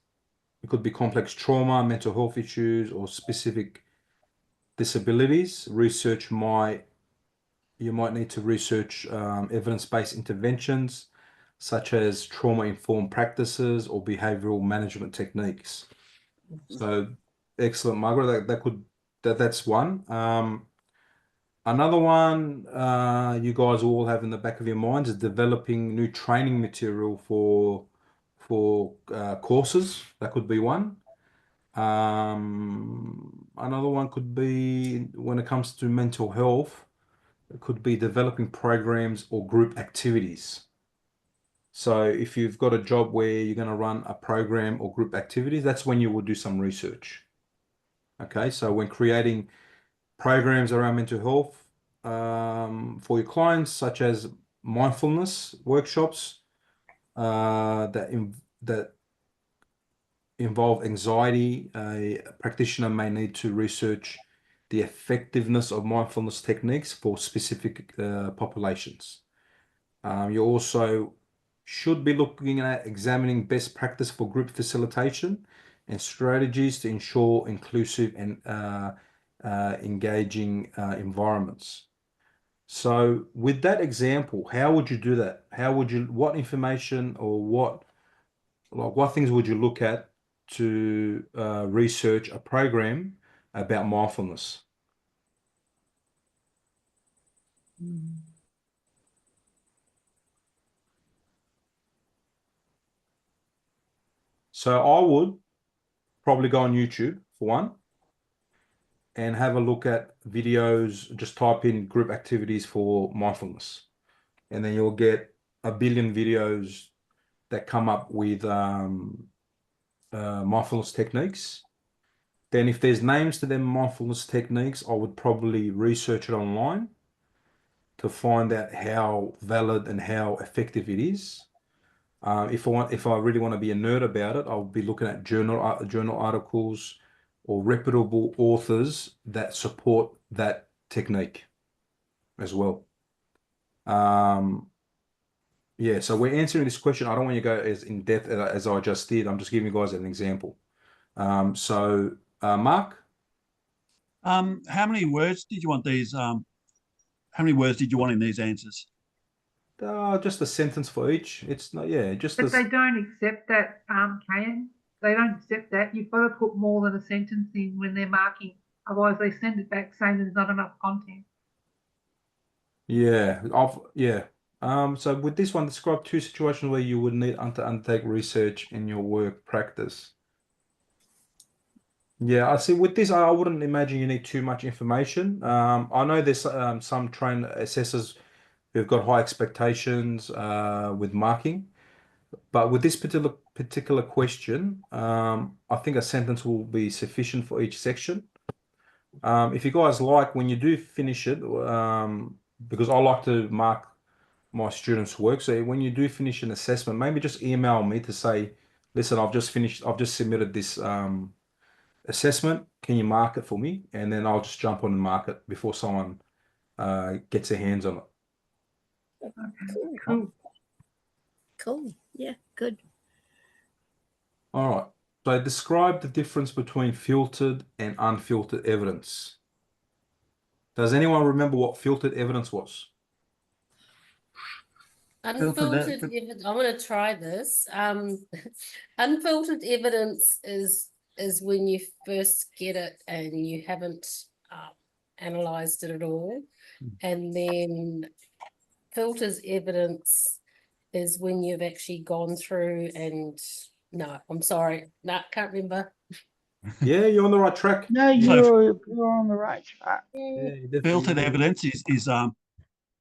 could be complex trauma, mental health issues, or specific disabilities. You might need to research evidence-based interventions, such as trauma-informed practices or behavioral management techniques. So excellent, Margaret. That's one. Another one you guys all have in the back of your minds is developing new training material for courses. That could be one. Another one could be, when it comes to mental health, it could be developing programs or group activities. So if you've got a job where you're going to run a program or group activities, that's when you will do some research. Okay, so when creating programs around mental health for your clients, such as mindfulness workshops that involve anxiety, a practitioner may need to research the effectiveness of mindfulness techniques for specific populations. You also should be looking at examining best practice for group facilitation and strategies to ensure inclusive and engaging environments. So with that example, how would you do that? What information or what things would you look at to research a program about mindfulness? So I would probably go on YouTube for one and have a look at videos, just type in group activities for mindfulness. And then you'll get a billion videos that come up with mindfulness techniques. Then if there's names to them mindfulness techniques, I would probably research it online to find out how valid and how effective it is. If I really want to be a nerd about it, I'll be looking at journal articles or reputable authors that support that technique as well. Yeah, so we're answering this question. I don't want you to go as in depth as I just did. I'm just giving you guys an example. Mark? How many words did you want these? How many words did you want in these answers? Just a sentence for each. It's not, yeah, just But they don't accept that, Kayan. They don't accept that. You've got to put more than a sentence in when they're marking. Otherwise, they send it back saying there's not enough content. Yeah, so with this one, describe 2 situations where you would need to undertake research in your work practice. Yeah, I see. With this, I wouldn't imagine you need too much information. I know there's some trained assessors who've got high expectations with marking, but with this particular question, I think a sentence will be sufficient for each section. If you guys like, when you do finish it, because I like to mark my students' work, so when you do finish an assessment, maybe just email me to say, listen, I've just submitted this assessment. Can you mark it for me? And then I'll just jump on and mark it before someone gets their hands on it. Cool. Cool. Cool. Yeah, good. All right. So describe the difference between filtered and unfiltered evidence. Does anyone remember what filtered evidence was? Unfiltered evidence. I want to try this. Unfiltered evidence is when you first get it and you haven't analysed it at all, and then filters evidence is when you've actually gone through and no, I'm sorry, no, can't remember. Yeah, you're on the right track. No, Yeah, you're on the right track. yeah, you definitely- Filtered evidence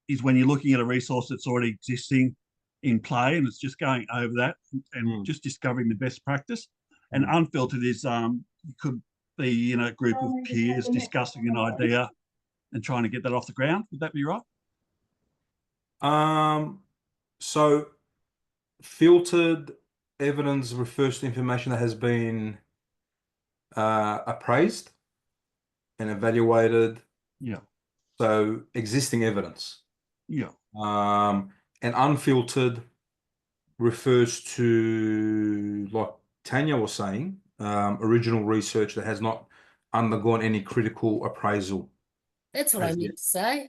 is when you're looking at a resource that's already existing in play and it's just going over that and just discovering the best practice. And unfiltered is you could be in a group of peers discussing an idea and trying to get that off the ground. Would that be right? So filtered evidence refers to information that has been appraised and evaluated. Yeah. So existing evidence. Yeah. And unfiltered refers to, like Tanya was saying, original research that has not undergone any critical appraisal. That's what I As meant to say.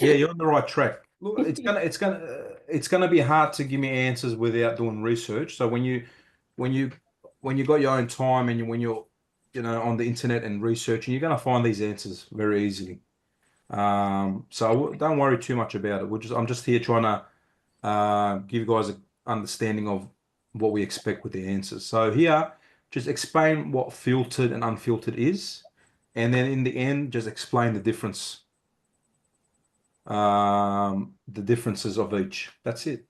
Yeah, you're on the right track. Look, it's gonna be hard to give me answers without doing research. So when you got your own time and when you're on the internet and researching, you're gonna find these answers very easily. So don't worry too much about it. I'm just here trying to give you guys an understanding of what we expect with the answers. So here, just explain what filtered and unfiltered is, and then in the end, just explain the difference. The differences of each. That's it.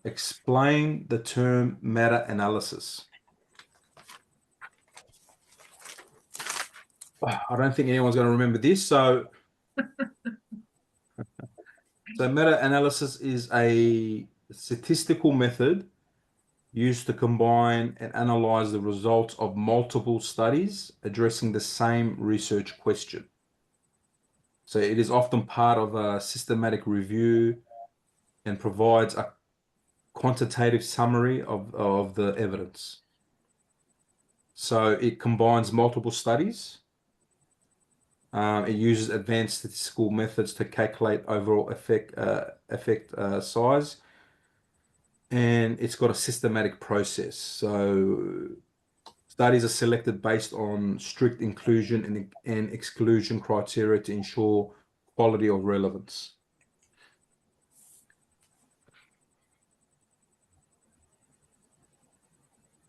Explain the term meta-analysis. I don't think anyone's going to remember this. So meta-analysis is a statistical method used to combine and analyze the results of multiple studies addressing the same research question. So it is often part of a systematic review and provides a quantitative summary of the evidence. So it combines multiple studies. It uses advanced statistical methods to calculate overall effect size, and it's got a systematic process. So studies are selected based on strict inclusion and exclusion criteria to ensure quality of relevance.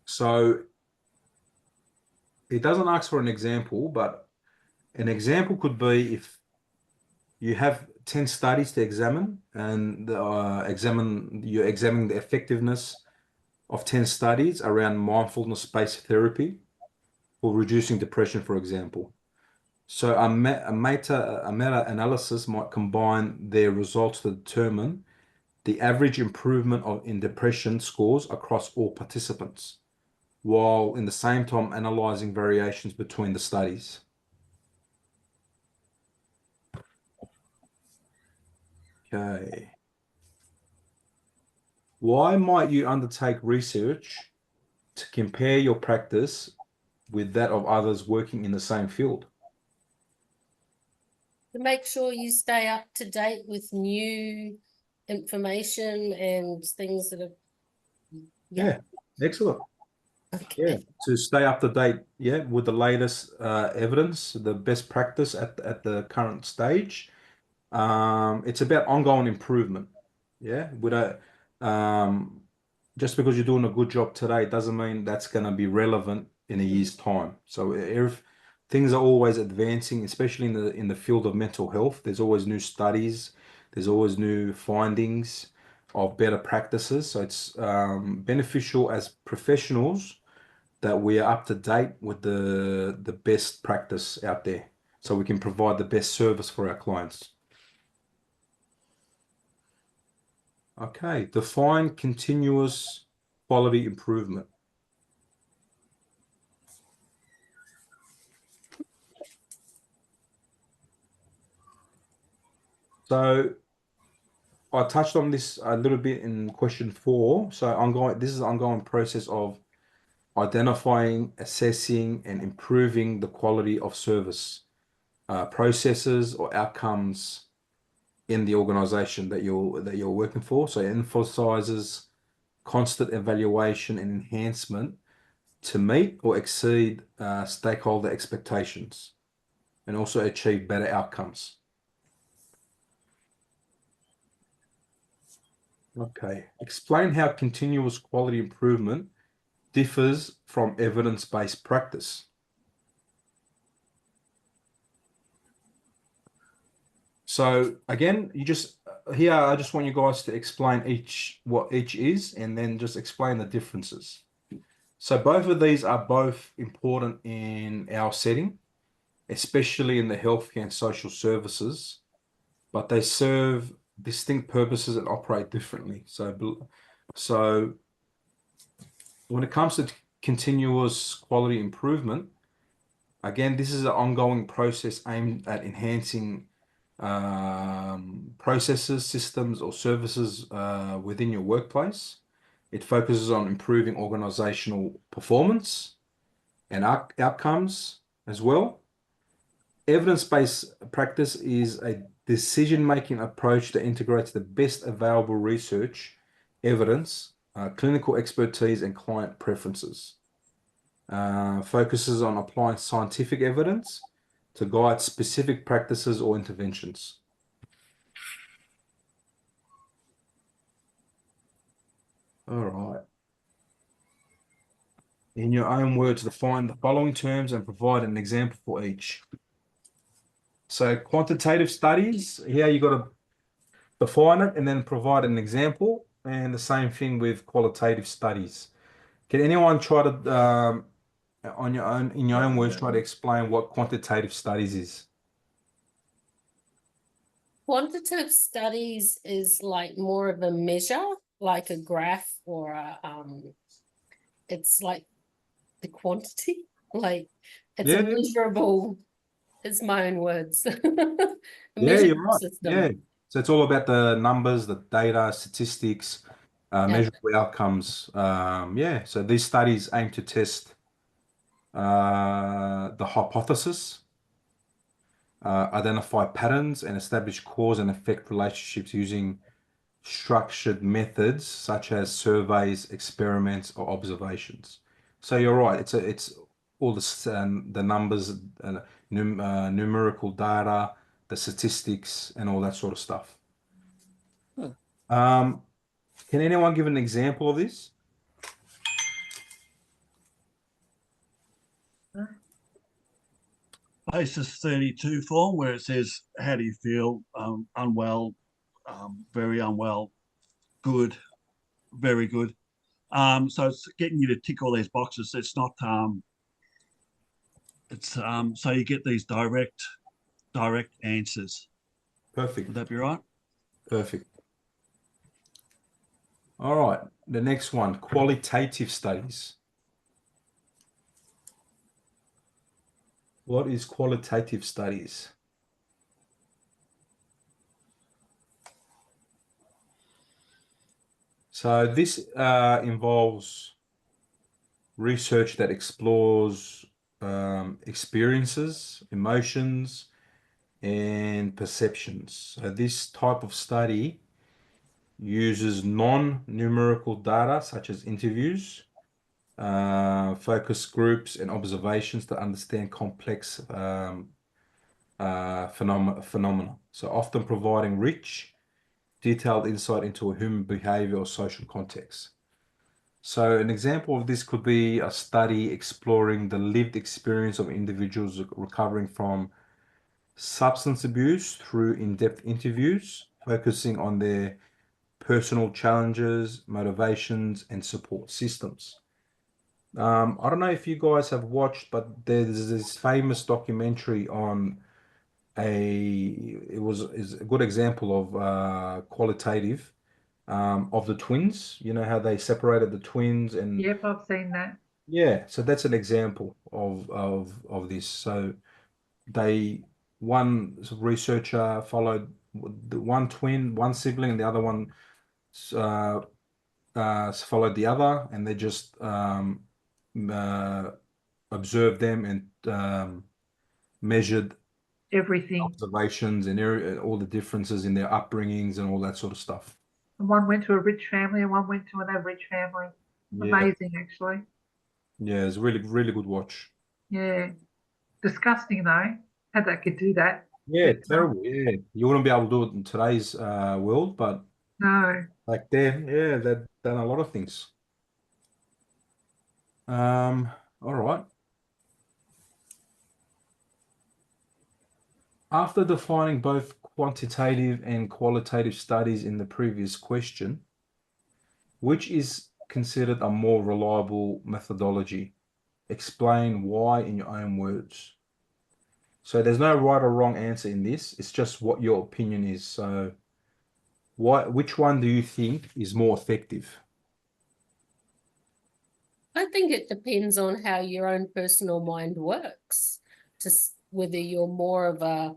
So it doesn't ask for an example, but an example could be if you have 10 studies to examine and you're examining the effectiveness of 10 studies around mindfulness-based therapy for reducing depression, for example. So a meta-analysis might combine their results to determine the average improvement in depression scores across all participants, while in the same time analyzing variations between the studies. Okay. Why might you undertake research to compare your practice with that of others working in the same field? To make sure you stay up to date with new information and things that are. Yeah, excellent. Okay. Yeah, to stay up to date, yeah, with the latest evidence, the best practice at the current stage. It's about ongoing improvement. Yeah, just because you're doing a good job today doesn't mean that's going to be relevant in a year's time. So if things are always advancing, especially in the field of mental health, there's always new studies, there's always new findings of better practices. So it's beneficial as professionals that we are up to date with the best practice out there, so we can provide the best service for our clients. Okay, define continuous quality improvement. So I touched on this a little bit in question 4. So this is an ongoing process of identifying, assessing, and improving the quality of service, processes or outcomes in the organization that you're working for. So it emphasizes constant evaluation and enhancement to meet or exceed stakeholder expectations and also achieve better outcomes. Okay, explain how continuous quality improvement differs from evidence-based practice. So again, here I just want you guys to explain what each is and then just explain the differences. So both of these are both important in our setting, especially in the healthcare and social services, but they serve distinct purposes and operate differently. So when it comes to continuous quality improvement, again, this is an ongoing process aimed at enhancing processes, systems, or services within your workplace. It focuses on improving organizational performance and outcomes as well. Evidence-based practice is a decision-making approach that integrates the best available research, evidence, clinical expertise, and client preferences. Focuses on applying scientific evidence to guide specific practices or interventions. All right. In your own words, define the following terms and provide an example for each. So quantitative studies, here you got to define it and then provide an example, and the same thing with qualitative studies. Can anyone try to, in your own words, try to explain what quantitative studies is? Quantitative studies is like more of a measure, like a graph or it's like the quantity, like it's a measurable, it's my own words. Yeah, you're right. System. Yeah. So it's all about the numbers, the data, statistics, measurable outcomes. Yeah. So these studies aim to test the hypothesis, identify patterns, and establish cause and effect relationships using structured methods such as surveys, experiments, or observations. So you're right. It's all the numbers, numerical data, the statistics, and all that sort of stuff. Can anyone give an example of this? Basis 32 form where it says, how do you feel? Unwell, very unwell, good, very good. So it's getting you to tick all these boxes. It's not, so you get these direct answers. Perfect. Would that be right? Perfect. All right. The next one, qualitative studies. What is qualitative studies? So this involves research that explores experiences, emotions, and perceptions. So this type of study uses non-numerical data such as interviews, focus groups, and observations to understand complex phenomena. So often providing rich, detailed insight into a human behavior or social context. So an example of this could be a study exploring the lived experience of individuals recovering from substance abuse through in-depth interviews, focusing on their personal challenges, motivations, and support systems. I don't know if you guys have watched, but there's this famous documentary on is a good example of qualitative of the twins. You know how they separated the twins and Yep, I've seen that. yeah, so that's an example of this. So they one researcher followed the one twin, one sibling, and the other one followed the other, and they just observed them and measured Everything. observations and all the differences in their upbringings and all that sort of stuff. And one went to a rich family and one went to an average family. Yeah, Amazing, actually. yeah, it's really, really good watch. Yeah. Disgusting, though. How that could do that. Yeah, But, terrible. Yeah, you wouldn't be able to do it in today's world, but no. back then, yeah, they've done a lot of things. All right. After defining both quantitative and qualitative studies in the previous question, which is considered a more reliable methodology? Explain why in your own words. So there's no right or wrong answer in this. It's just what your opinion is. So which one do you think is more effective? I think it depends on how your own personal mind works. Just whether you're more of a,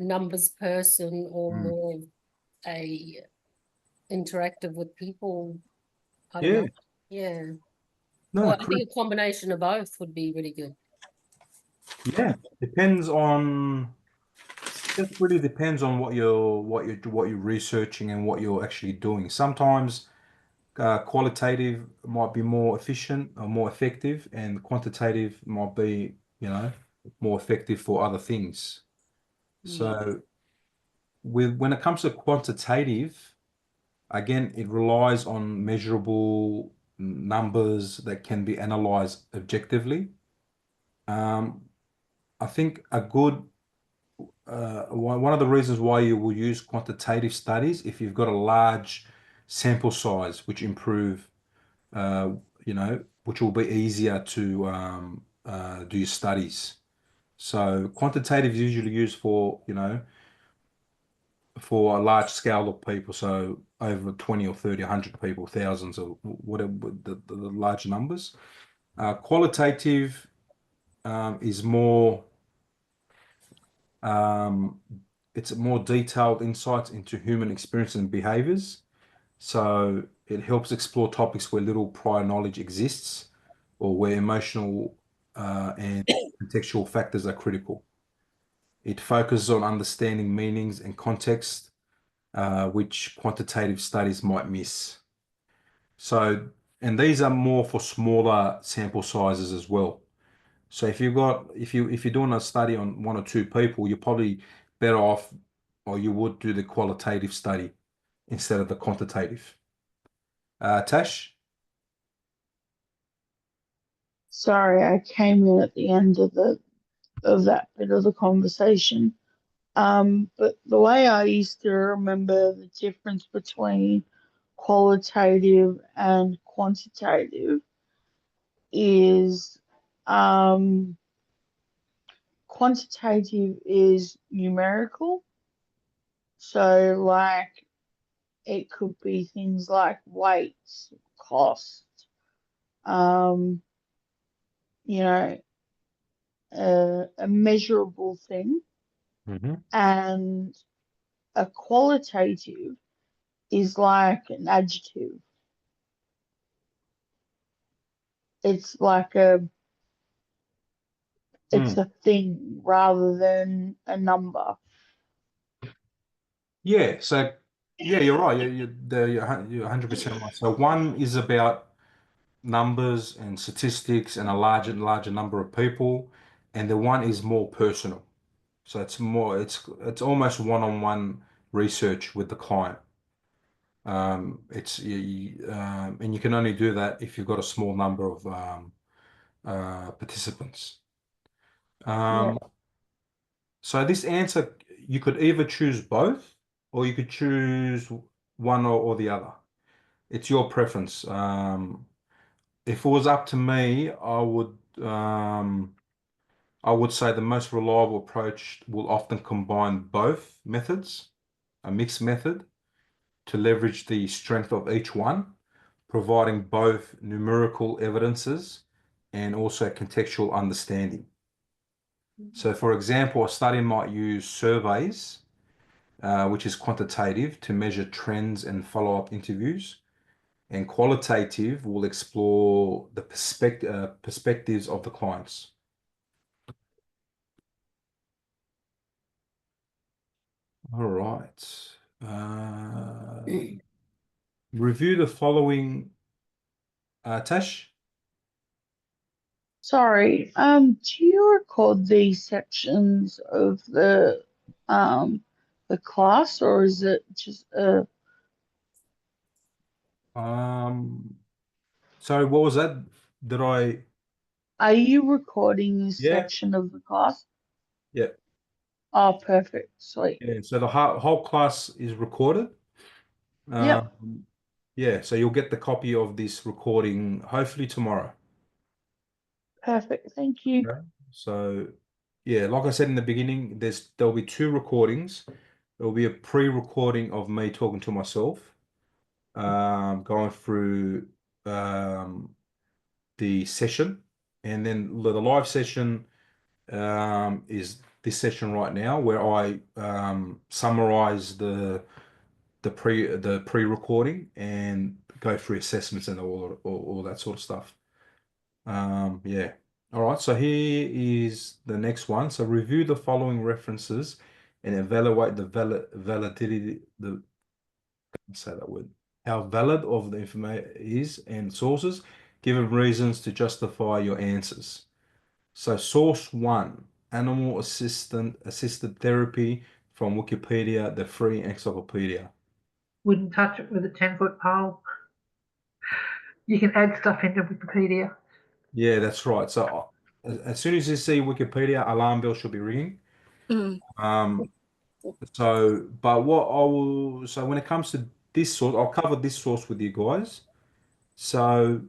numbers person or Mm. more of a interactive with people. I don't Yeah. know. Yeah. No, Well, I correct. think a combination of both would be really good. Yeah, depends on. It really depends on what you're researching and what you're actually doing. Sometimes qualitative might be more efficient or more effective, and quantitative might be, more effective for other things. So when it comes to quantitative, again, it relies on measurable numbers that can be analyzed objectively. I think a good one of the reasons why you will use quantitative studies if you've got a large sample size, which improve, which will be easier to do your studies. So quantitative is usually used for, for a large scale of people, so over 20 or 30, 100 people, thousands or whatever, the large numbers. Qualitative is more, it's more detailed insights into human experience and behaviors. So it helps explore topics where little prior knowledge exists or where emotional and contextual factors are critical. It focuses on understanding meanings and context, which quantitative studies might miss. So, and these are more for smaller sample sizes as well. So if you're doing a study on one or two people, you're probably better off, or you would do the qualitative study instead of the quantitative. Tash? Sorry, I came in at the end of that bit of the conversation. But the way I used to remember the difference between qualitative and quantitative is quantitative is numerical. So like it could be things like weights, cost, um, you know, a measurable thing. Mm-hmm. And a qualitative is like an adjective. It's like it's a thing rather than a number. Yeah, so yeah, you're right. You're 100% right. So one is about numbers and statistics and a larger number of people, and the one is more personal. So it's almost one-on-one research with the client. And you can only do that if you've got a small number of participants. Yeah. So this answer, you could either choose both, or you could choose one or the other. It's your preference. If it was up to me, I would say the most reliable approach will often combine both methods, a mixed method, to leverage the strength of each one, providing both numerical evidences and also contextual understanding. So, for example, a study might use surveys, which is quantitative, to measure trends and follow-up interviews. And qualitative will explore the perspectives of the clients. All right. Review the following, Tash. Sorry, do you record these sections of the class, or is it just So what was that? Did I? are you recording this Yeah. section of the class? Yeah. Oh, perfect. Sweet. Yeah. So the whole class is recorded. Yep. Yeah. So you'll get the copy of this recording hopefully tomorrow. Perfect. Thank you. Okay. So yeah, like I said in the beginning, there'll be two recordings. There'll be a pre-recording of me talking to myself, going through the session, and then the live session is this session right now, where I summarize the pre-recording and go through assessments and all that sort of stuff. Yeah. All right. So here is the next one. So review the following references and evaluate the validity. Say that word. How valid of the information is and sources, given reasons to justify your answers. So source one, animal assisted therapy from Wikipedia, the free encyclopedia. Wouldn't touch it with a 10-foot pole. You can add stuff into Wikipedia. Yeah, that's right. So as soon as you see Wikipedia, alarm bell should be ringing. Um, but so when it comes to this source, I'll cover this source with you guys. So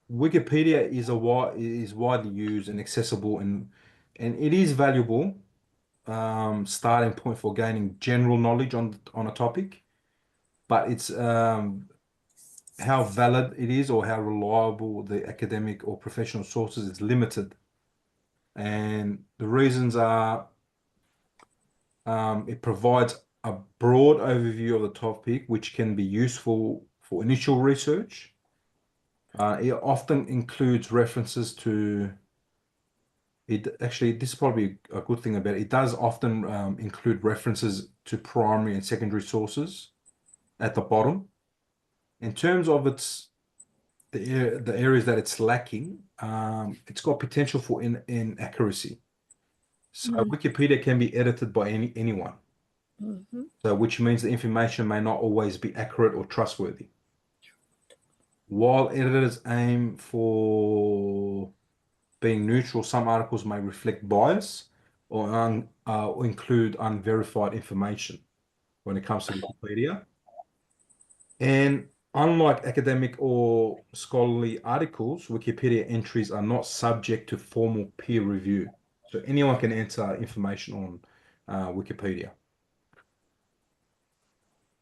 Wikipedia is widely used and accessible, and it is valuable starting point for gaining general knowledge on a topic, but it's how valid it is or how reliable the academic or professional sources is limited. And the reasons are it provides a broad overview of the topic, which can be useful for initial research. It often includes references to it. Actually, this is probably a good thing about it. It does often include references to primary and secondary sources at the bottom. In terms of the areas that it's lacking, it's got potential for inaccuracy. So Wikipedia can be edited by anyone. So which means the information may not always be accurate or trustworthy. While editors aim for being neutral, some articles may reflect bias or include unverified information when it comes to Wikipedia. And unlike academic or scholarly articles, Wikipedia entries are not subject to formal peer review. So anyone can enter information on Wikipedia.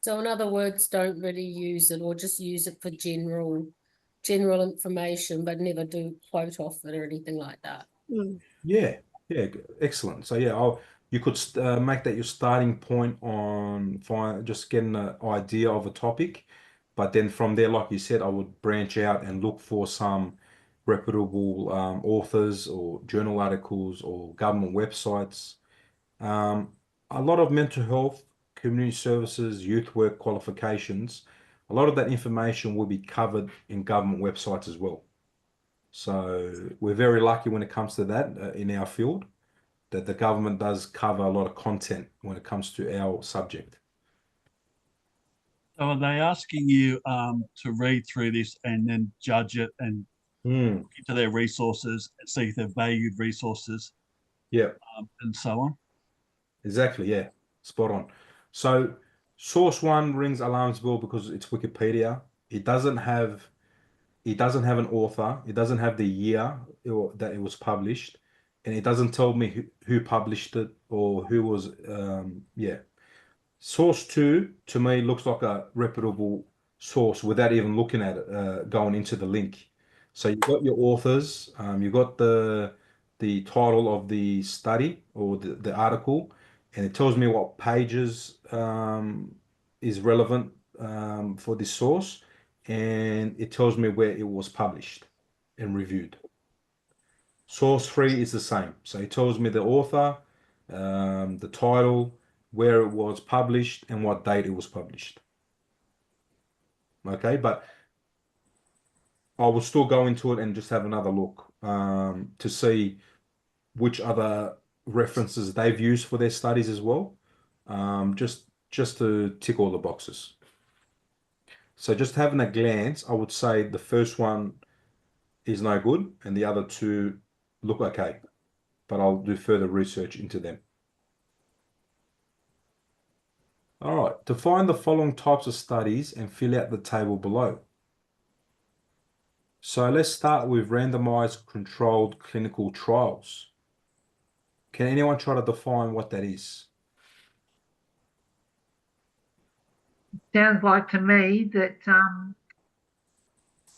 So in other words, don't really use it, or just use it for general information, but never do quote off it or anything like that. Yeah, excellent. So yeah, you could make that your starting point on just getting an idea of a topic, but then from there, like you said, I would branch out and look for some reputable authors or journal articles or government websites. Um, a lot of mental health, community services, youth work qualifications, a lot of that information will be covered in government websites as well. So we're very lucky when it comes to that in our field, that the government does cover a lot of content when it comes to our subject. So are they asking you to read through this and then judge it and look into their resources and see if they're valued resources Yeah, and so on? exactly. Yeah, spot on. So source one rings alarms bell because it's Wikipedia. It doesn't have an author. It doesn't have the year that it was published, and it doesn't tell me who published it or who was. Yeah, source two to me looks like a reputable source without even looking at it, going into the link. So you've got your authors, you've got the title of the study or the article, and it tells me what pages is relevant for this source, and it tells me where it was published and reviewed. Source 3 is the same. So it tells me the author, the title, where it was published, and what date it was published. Okay, but I will still go into it and just have another look to see which other references they've used for their studies as well, just to tick all the boxes. So just having a glance, I would say the first one is no good and the other two look okay, but I'll do further research into them. All right, define the following types of studies and fill out the table below. So let's start with randomized controlled clinical trials. Can anyone try to define what that is? Sounds like to me that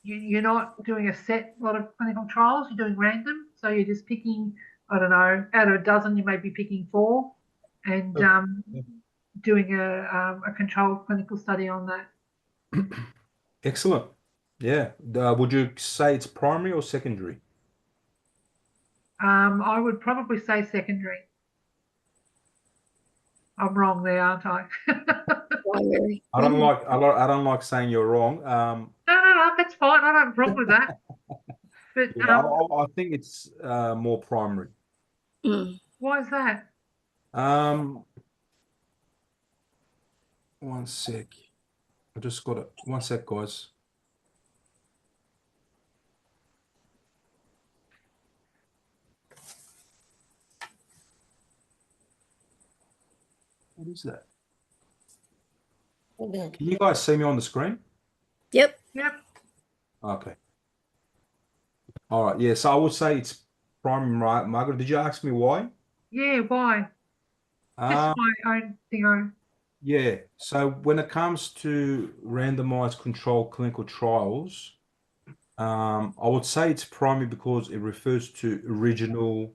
you're not doing a set lot of clinical trials, you're doing random. So you're just picking, I don't know, out of a dozen, you may be picking 4 and doing a controlled clinical study on that. Excellent. Yeah. Would you say it's primary or secondary? I would probably say secondary. I'm wrong there, aren't I? Primary. I don't like saying you're wrong. No, that's fine. I don't have a problem with that. But Yeah, I think it's more primary. why is that? One sec. I just got it. One sec, guys. What is that? Okay. Can you guys see me on the screen? Yep. Yep. Okay. All right. Yeah. So I would say it's primary, right? Margaret, did you ask me why? Yeah, why? Just my own thing. Yeah. So when it comes to randomized controlled clinical trials, I would say it's primary because it refers to original,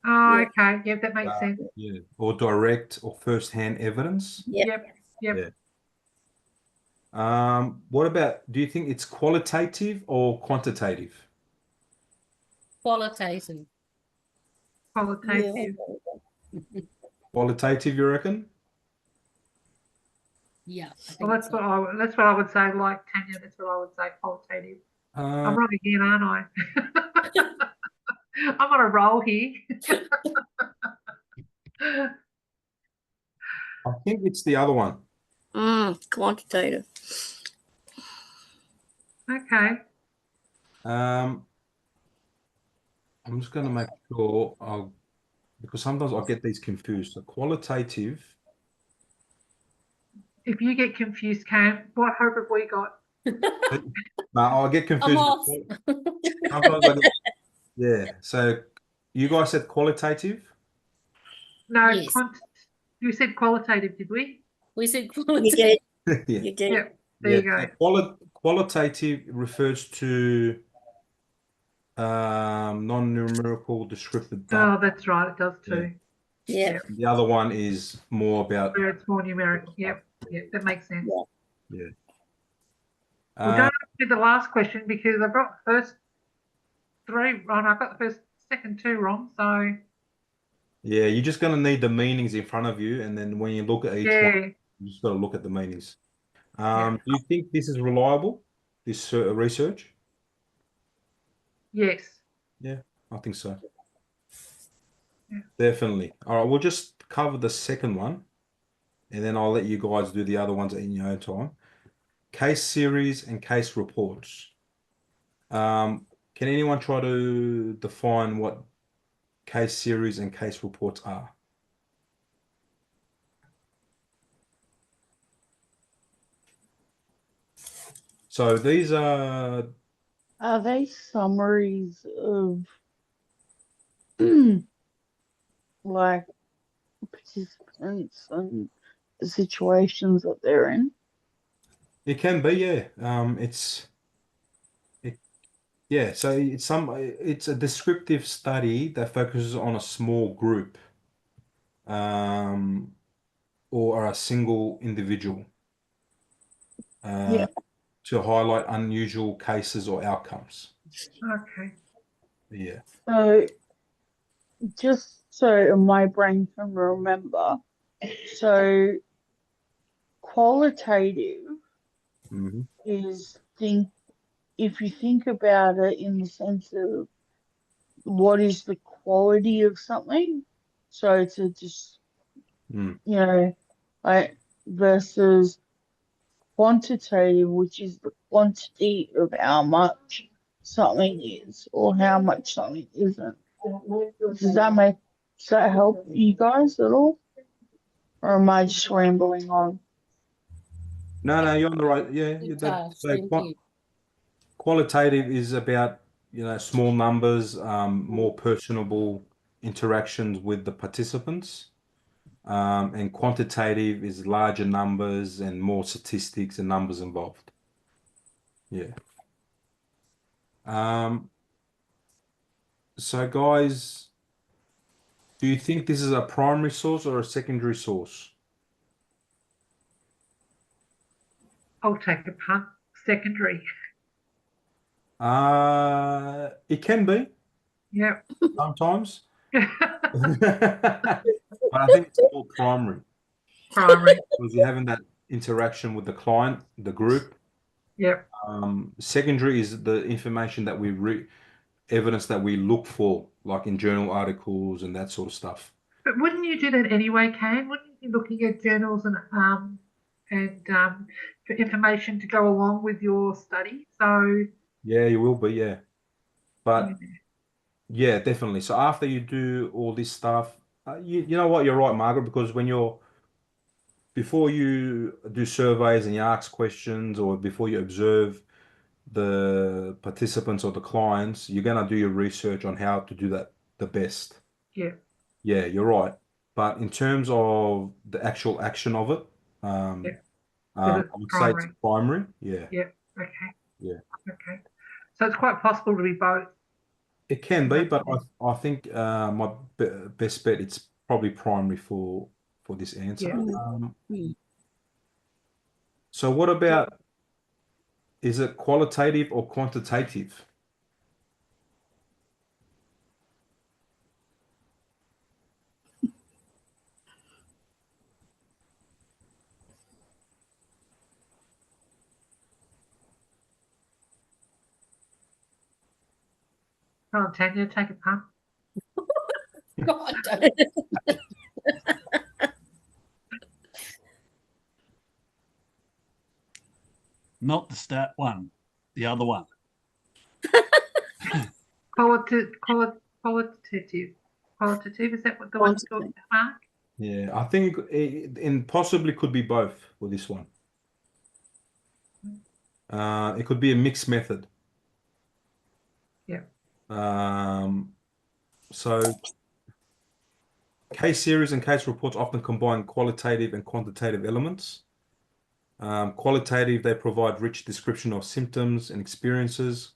Oh, okay. Yep, that makes sense. yeah, or direct or first-hand evidence. Yep. Yeah. What about, do you think it's qualitative or quantitative? Qualitative. Qualitative. Qualitative, you reckon? Yeah. Well, that's what I would say. Like Tanya, that's what I would say. Qualitative. I'm wrong again, aren't I? I'm on a roll here. I think it's the other one. Quantitative. Okay. I'm just going to make sure because sometimes I get these confused. So qualitative. If you get confused, Cam, what hope have we got? No, I get confused. off. Sometimes I get, yeah. So you guys said qualitative? No, Yes. you said qualitative, did we? We said You qualitative. did. Yeah. You did. Yep. There you go. So qualitative refers to non-numerical descriptive data. Oh, that's right. It does too. Yeah. The other one is more about, Where it's more numeric. Yep. That makes sense. yeah. Well, don't ask me the last question because I've got the first 3 wrong. I've got the second 2 wrong. So Yeah, you're just going to need the meanings in front of you, and then when you look at each one, you just got to look at the meanings. Do you think this is reliable, this research? Yes. Yeah, I think so. Yeah. Definitely. All right, we'll just cover the second one, and then I'll let you guys do the other ones in your own time. Case series and case reports. Can anyone try to define what case series and case reports are? So these are they summaries of like participants and the situations that they're in? it can be, yeah. Yeah, so it's a descriptive study that focuses on a small group, um, or a single individual, Yeah. to highlight unusual cases or outcomes. Okay. Yeah. So just so my brain can remember, so qualitative Mhm. is if you think about it in the sense of what is the quality of something, so to just Mm. like versus quantitative, which is the quantity of how much something is or how much something isn't. Does that help you guys at all? Or am I just rambling on? No, you're on the right. Yeah, Good that task, so thank you. qualitative is about, small numbers, more personable interactions with the participants. And quantitative is larger numbers and more statistics and numbers involved. Yeah. Um, so guys, do you think this is a primary source or a secondary source? I'll take a punt. Secondary. It can be Yep. sometimes, but I think it's more primary Primary. because you're having that interaction with the client, the group. Yep. Secondary is the information that we evidence that we look for, like in journal articles and that sort of stuff. But wouldn't you do that anyway, Kane? Wouldn't you be looking at journals and for information to go along with your study? So Yeah, you will be, yeah. yeah, But yeah, definitely. So after you do all this stuff, you know what, you're right, Margaret, because before you do surveys and you ask questions or before you observe the participants or the clients, you're going to do your research on how to do that the best. yeah, Yeah, you're right. But in terms of the actual action of it, yeah. Is I it would say it's primary? primary. Yeah, Yeah. Okay. yeah. Okay. So it's quite possible to be both. It can In be, that but sense. I think my best bet it's probably primary for this answer. Yeah. So what about, is it qualitative or quantitative? Go on, Tanya, take a punt. God, don't- Not the stat one, the other one. Qualitative. Qualitative, is that what the one you're talking about, Mark? Yeah, I think and possibly could be both for this one. It could be a mixed method. Yeah. So case series and case reports often combine qualitative and quantitative elements. Qualitative, they provide rich description of symptoms and experiences.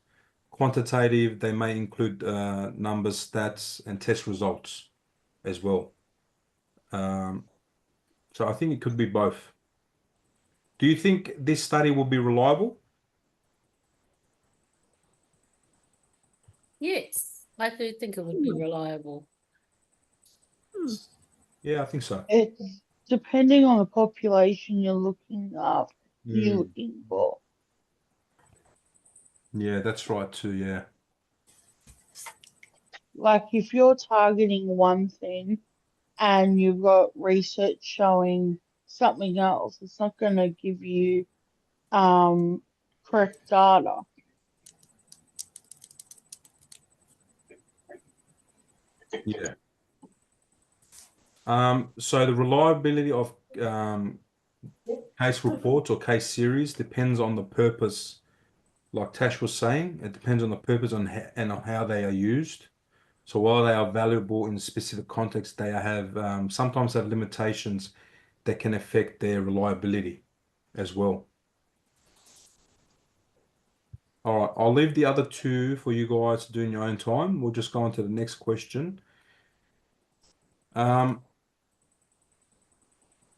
Quantitative, they may include numbers, stats, and test results as well. So I think it could be both. Do you think this study will be reliable? Yes, I do think it would be reliable. Yeah, I think so. It's depending on the population you're looking up, you're Mm. looking for. Yeah, that's right too. Yeah. Like if you're targeting one thing and you've got research showing something else, it's not going to give you correct data. Yeah. So the reliability of case reports or case series depends on the purpose. Like Tash was saying, it depends on the purpose and on how they are used. So while they are valuable in specific contexts, they have sometimes have limitations that can affect their reliability as well. All right, I'll leave the other two for you guys to do in your own time. We'll just go on to the next question.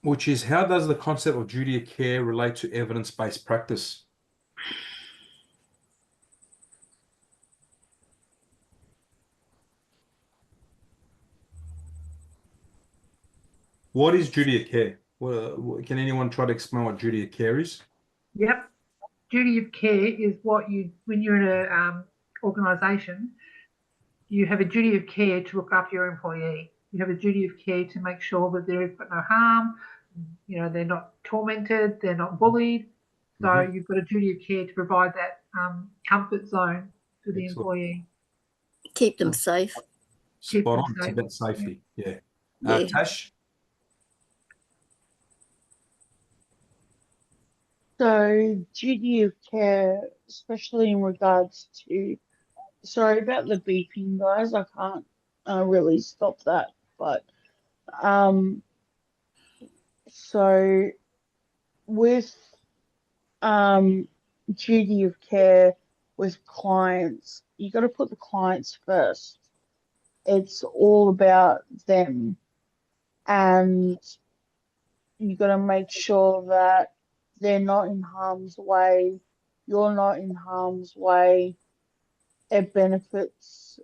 Which is, how does the concept of duty of care relate to evidence-based practice? What is duty of care? Can anyone try to explain what duty of care is? Yep. Duty of care is what you, when you're in a organisation, you have a duty of care to look after your employee. You have a duty of care to make sure that they've got no harm, they're not tormented, they're not bullied. So you've got a duty of care to provide that comfort zone for the employee. Keep them safe. Spot on. It's about safety. Yeah. Yeah. Tash? So duty of care, especially in regards to, sorry about the beeping, guys. I can't really stop that, but so with duty of care with clients, you got to put the clients first. It's all about them, and you got to make sure that they're not in harm's way, you're not in harm's way. It benefits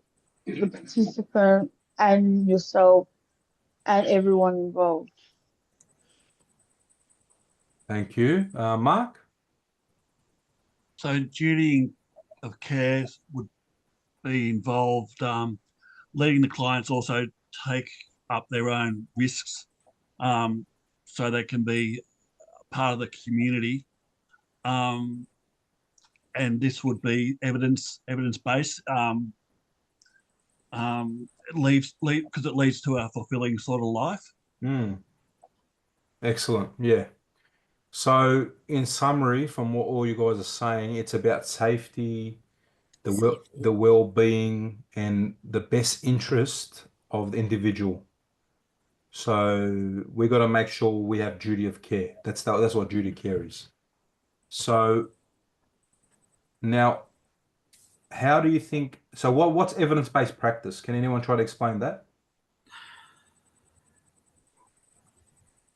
the participant and yourself and everyone involved. Thank you. Mark? So duty of care would be involved letting the clients also take up their own risks, so they can be part of the community. And this would be evidence-based. It because it leads to a fulfilling sort of life. Excellent. Yeah. So in summary, from what all you guys are saying, it's about safety, the well-being, and the best interest of the individual. So we got to make sure we have duty of care. That's what duty of care is. So now, how do you think? So what's evidence-based practice? Can anyone try to explain that?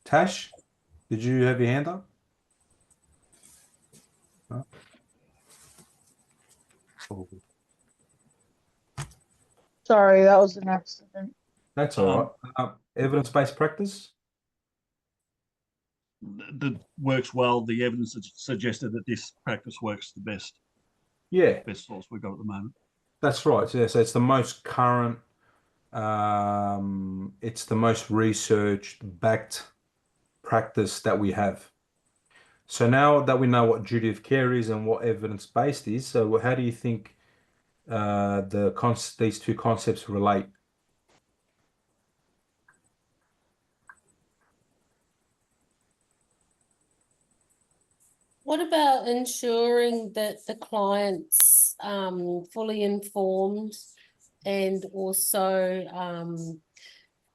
Tash, did you have your hand up? No? Oh, Sorry, that was an accident. that's all right. Evidence-based practice? That works well. The evidence has suggested that this practice works the best. Yeah, Best source we've got at the moment. that's right. Yeah, so it's the most current, it's the most researched, backed practice that we have. So now that we know what duty of care is and what evidence-based is, so how do you think these two concepts relate? What about ensuring that the client's fully informed and also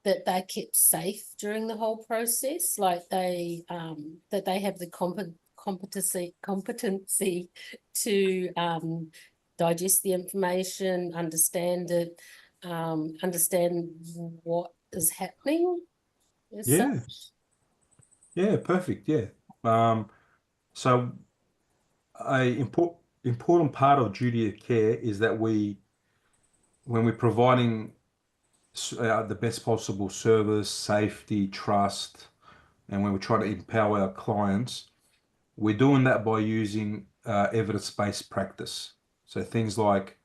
that they're kept safe during the whole process, like that they have the competency to digest the information, understand it, understand what is happening as Yeah. such? Yeah, perfect. Yeah. So important part of duty of care is that when we're providing the best possible service, safety, trust, and when we're trying to empower our clients, we're doing that by using evidence-based practice. So things like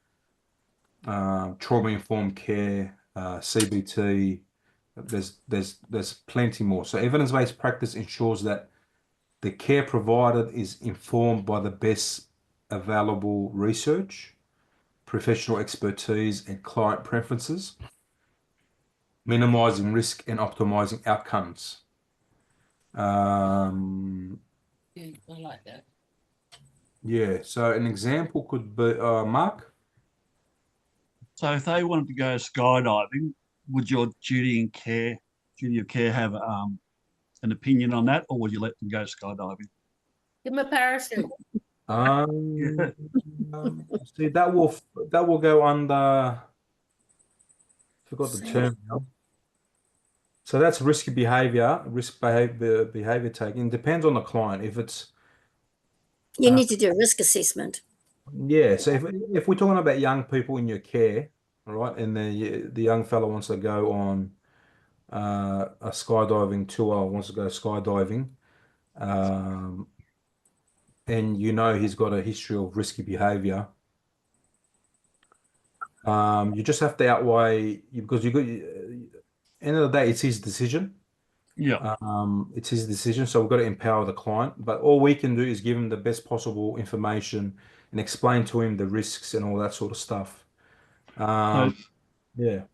trauma-informed care, CBT. There's plenty more. So evidence-based practice ensures that the care provided is informed by the best available research, professional expertise, and client preferences, minimizing risk and optimizing outcomes. Yeah, I like that. Yeah, so an example could be, Mark? So if they wanted to go skydiving, would your duty of care have an opinion on that, or would you let them go skydiving? Give them a parachute. See, that will go under. Forgot the term now. So that's risky behavior, behavior taking. Depends on the client. If it's You need to do a risk assessment. yeah, so if we're talking about young people in your care, all right, and the young fellow wants to go on a skydiving tour, wants to go skydiving, um, and you know he's got a history of risky behavior, you just have to outweigh because end of the day, it's his decision. Yeah. It's his decision, so we've got to empower the client. But all we can do is give him the best possible information and explain to him the risks and all that sort of stuff. So Yeah.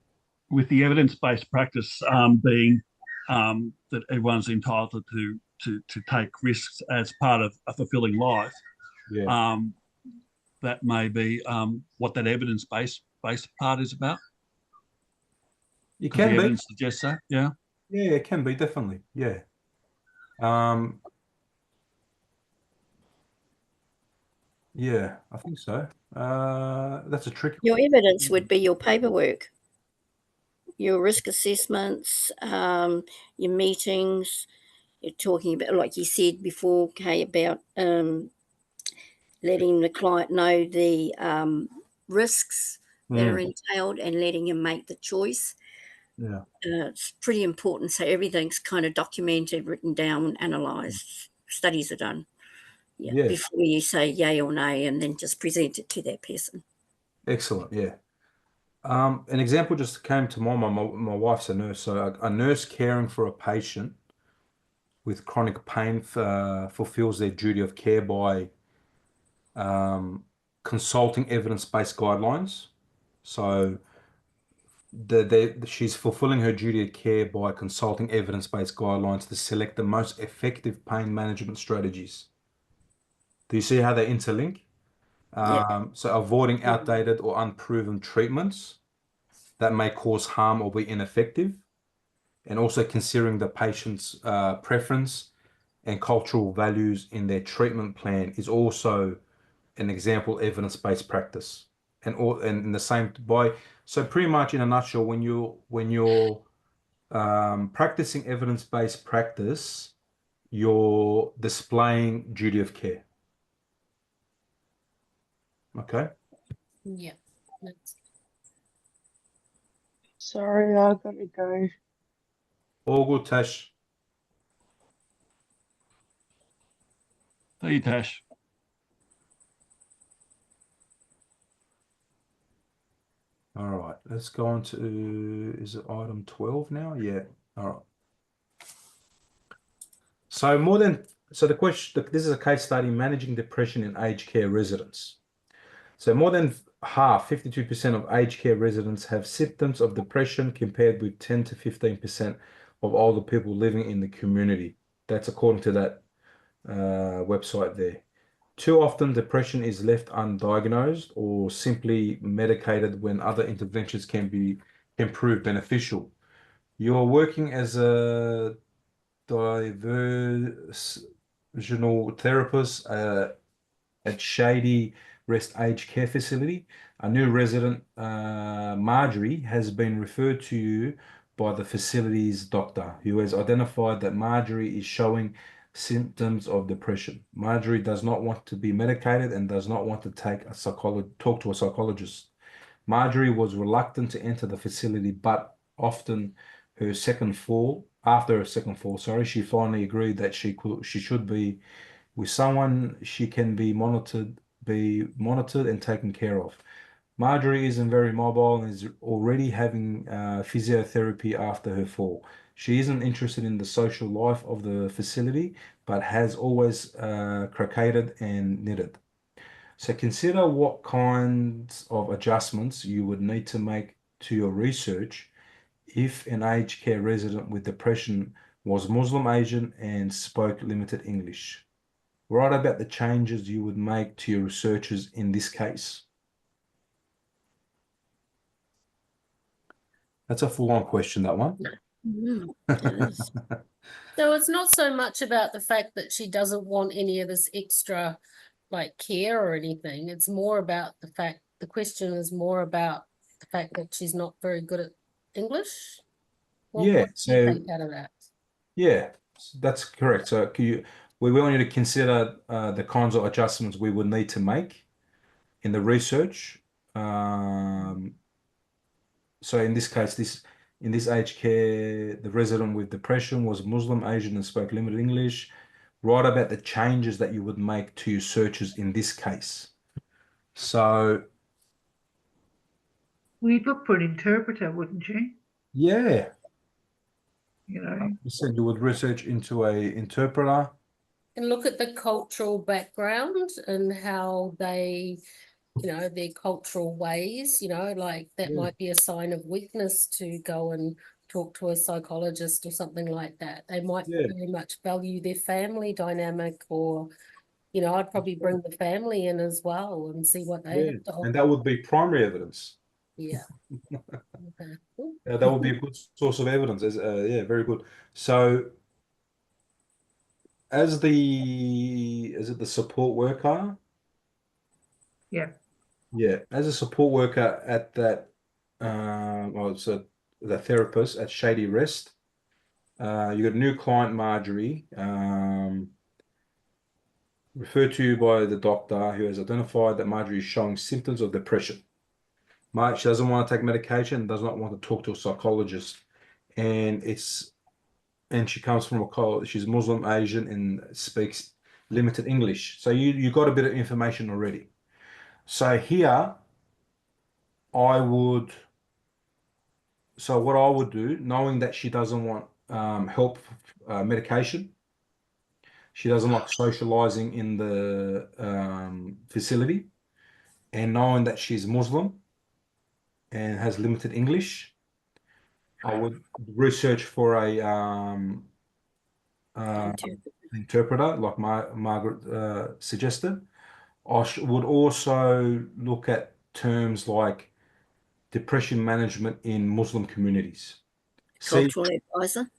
with the evidence-based practice being that everyone's entitled to take risks as part of a fulfilling life, Yeah. that may be what that evidence-based part is about. It Because the can be. evidence suggests that, yeah. Yeah, it can be, definitely. Yeah. Yeah, I think so. That's a tricky Your evidence would be your paperwork, your risk assessments, your meetings. You're talking about, like you said before, Kay, about letting the client know the risks that are entailed and letting him make the choice. Yeah. It's pretty important. So everything's kind of documented, written down, analysed. Studies are done. Yeah. Before you say yay or nay, and then just present it to that person. Excellent. Yeah. An example just came to mind. My wife's a nurse, so a nurse caring for a patient with chronic pain fulfills their duty of care by consulting evidence-based guidelines. So she's fulfilling her duty of care by consulting evidence-based guidelines to select the most effective pain management strategies. Do you see how they interlink? So avoiding outdated or unproven treatments that may cause harm or be ineffective, and also considering the patient's preference and cultural values in their treatment plan is also an example evidence-based practice. And in the same so pretty much in a nutshell, when you're practicing evidence-based practice, you're displaying duty of care. Okay. Yeah. Sorry, I gotta go. All good, Tash. Thank you, Tash. All right, let's go on to, is it item 12 now? Yeah. All right. So the question, this is a case study managing depression in aged care residents. So more than half, 52% of aged care residents have symptoms of depression compared with 10 to 15% of older people living in the community. That's according to that website there. Too often, depression is left undiagnosed or simply medicated when other interventions can prove beneficial. You're working as a diversional therapist at Shady Rest Aged Care Facility. A new resident, Marjorie, has been referred to you by the facility's doctor, who has identified that Marjorie is showing symptoms of depression. Marjorie does not want to be medicated and does not want to talk to a psychologist. Marjorie was reluctant to enter the facility, but after her second fall, she finally agreed that she should be with someone she can be monitored and taken care of. Marjorie isn't very mobile and is already having physiotherapy after her fall. She isn't interested in the social life of the facility, but has always crocheted and knitted. So consider what kinds of adjustments you would need to make to your research if an aged care resident with depression was Muslim Asian and spoke limited English. Write about the changes you would make to your researches in this case. That's a full-on question, that one. It is. So it's not so much about the fact that she doesn't want any of this extra like care or anything. It's more about the question is more about the fact that she's not very good at English. What do you take out of that? Yeah, that's correct. So we want you to consider the kinds of adjustments we would need to make in the research. So in this case, in this aged care, the resident with depression was Muslim, Asian, and spoke limited English. Write about the changes that you would make to your searches in this case. So we'd look for an interpreter, wouldn't you? yeah, You know, you said you would research into a interpreter. And look at the cultural background and how they, their cultural ways, like that might be a sign of weakness to go and talk to a psychologist or something like that. They might very much value their family dynamic, or, I'd probably bring the family in as well and see what they have to offer. And that would be primary evidence. Yeah. Okay. That would be a good source of evidence. Yeah, very good. So is it the support worker? Yeah. Yeah, as a support worker at that, so the therapist at Shady Rest, you got a new client, Marjorie, referred to by the doctor who has identified that Marjorie is showing symptoms of depression. She doesn't want to take medication, does not want to talk to a psychologist, and she comes from she's Muslim, Asian, and speaks limited English. So you got a bit of information already. So here, what I would do, knowing that she doesn't want help medication, she doesn't like socializing in the facility, and knowing that she's Muslim and has limited English, I would research for a interpreter, like Margaret suggested. I would also look at terms like depression management in Muslim communities. Cultural advisor.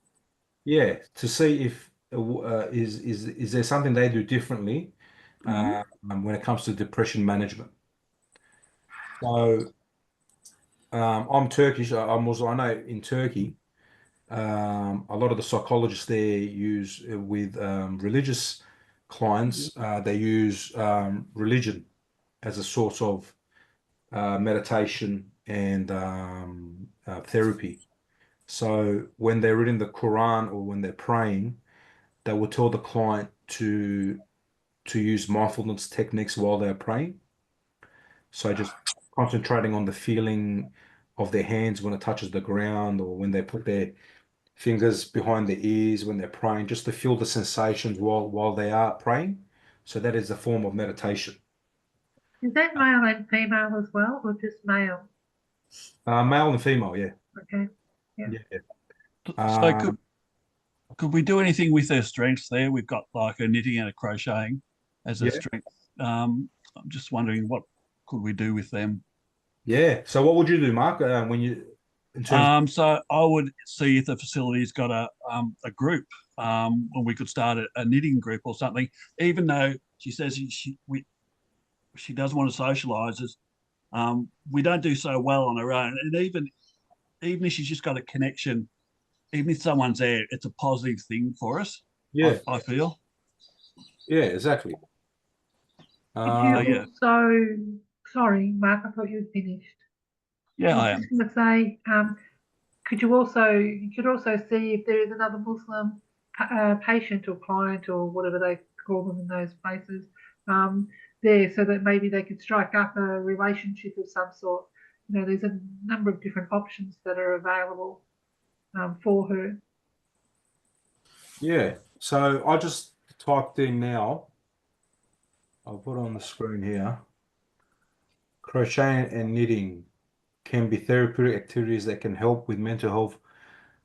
Yeah, to see if is there something they do differently when it comes to depression management. So I'm Turkish. I'm Muslim. I know in Turkey, a lot of the psychologists there use with religious clients. They use religion as a source of meditation and therapy. So when they're reading the Quran or when they're praying, they will tell the client to use mindfulness techniques while they're praying. So just concentrating on the feeling of their hands when it touches the ground, or when they put their fingers behind their ears when they're praying, just to feel the sensations while they are praying. So that is a form of meditation. Is that male and female as well, or just male? Male and female, yeah. Okay. Yeah. So could we do anything with their strengths there? We've got like a knitting and a crocheting as a strength. I'm just wondering, what could we do with them? Yeah. So what would you do, Mark, when you in terms so I would see if the facility's got a group, and we could start a knitting group or something, even though she says she doesn't want to socialize us. We don't do so well on our own. And even if she's just got a connection, even if someone's there, it's a positive thing for us. Yeah. I feel. Yeah, exactly. Could you also, sorry, Mark, I thought you had finished. Yeah, I am. was going to say, you could also see if there is another Muslim patient or client or whatever they call them in those places there, so that maybe they could strike up a relationship of some sort. There's a number of different options that are available for her. Yeah. So I just typed in now. I'll put on the screen here. Crocheting and knitting can be therapeutic activities that can help with mental health,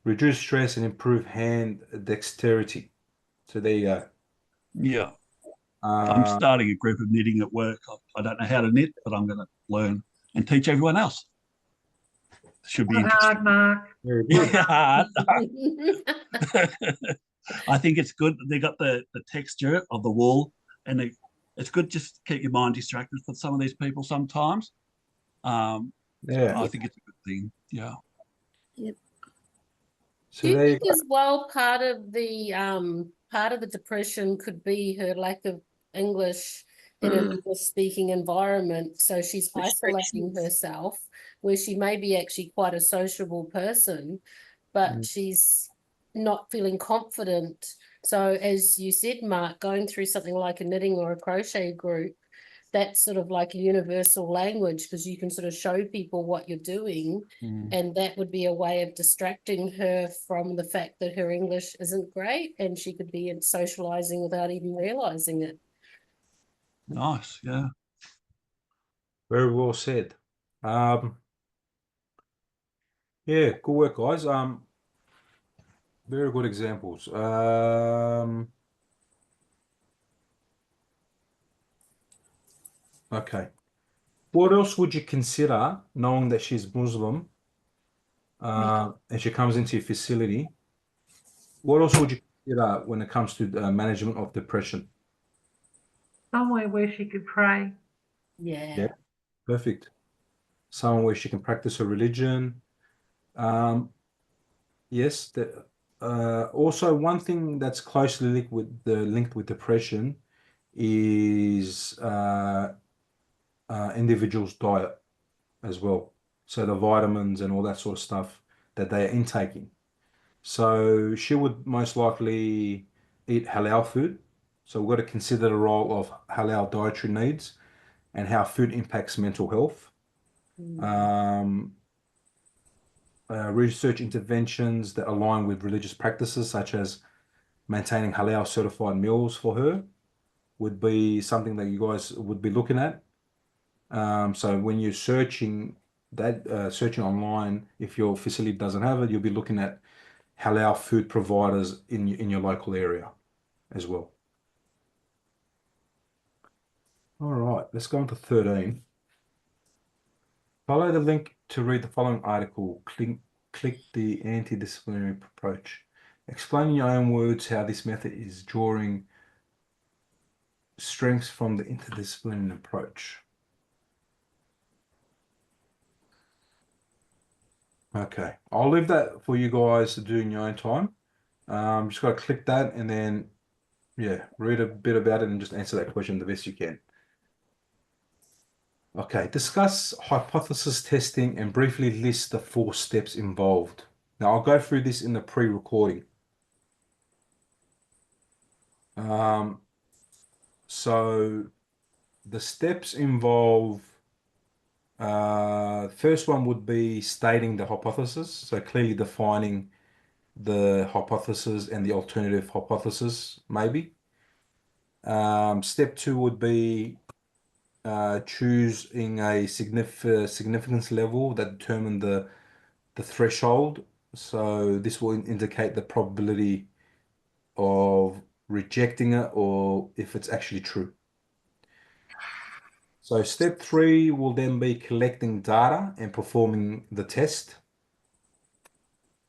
reduce stress, and improve hand dexterity. So there you go. Yeah. I'm starting a group of knitting at work. I don't know how to knit, but I'm going to learn and teach everyone else. Should be interesting. Hard, Mark. Very good. I think it's good that they got the texture of the wool, and it's good just to keep your mind distracted for some of these people sometimes. Yeah. I think it's a good thing. Yeah. Yep. So Do you there you think go. as well part of the depression could be her lack of English in an English speaking environment? So she's isolating Restrictions. herself, where she may be actually quite a sociable person, but she's not feeling confident. So as you said, Mark, going through something like a knitting or a crochet group, that's sort of like a universal language because you can sort of show people what you're doing, and that would be a way of distracting her from the fact that her English isn't great and she could be in socializing without even realizing it. Nice. Yeah. Very well said. Yeah, good work, guys. Very good examples. Okay. What else would you consider, knowing that she's Muslim, and she comes into your facility? What else would you consider when it comes to management of depression? Somewhere where she could pray. Yeah. Perfect. Somewhere where she can practice her religion. Yes. Also, one thing that's closely linked with depression is individual's diet as well. So the vitamins and all that sort of stuff that they are intaking. So she would most likely eat halal food. So we've got to consider the role of halal dietary needs and how food impacts mental health. Research interventions that align with religious practices, such as maintaining halal certified meals for her, would be something that you guys would be looking at. So when you're searching searching online, if your facility doesn't have it, you'll be looking at halal food providers in your local area as well. All right, let's go on to 13. Follow the link to read the following article. Click the anti-disciplinary approach. Explain in your own words how this method is drawing strengths from the interdisciplinary approach. Okay, I'll leave that for you guys to do in your own time. Just got to click that and then, yeah, read a bit about it and just answer that question the best you can. Okay, discuss hypothesis testing and briefly list the 4 steps involved. Now, I'll go through this in the pre-recording. So the steps involve, first one would be stating the hypothesis. So clearly defining the hypothesis and the alternative hypothesis, maybe. Step 2 would be choosing a significance level that determine the threshold. So this will indicate the probability of rejecting it or if it's actually true. So step 3 will then be collecting data and performing the test.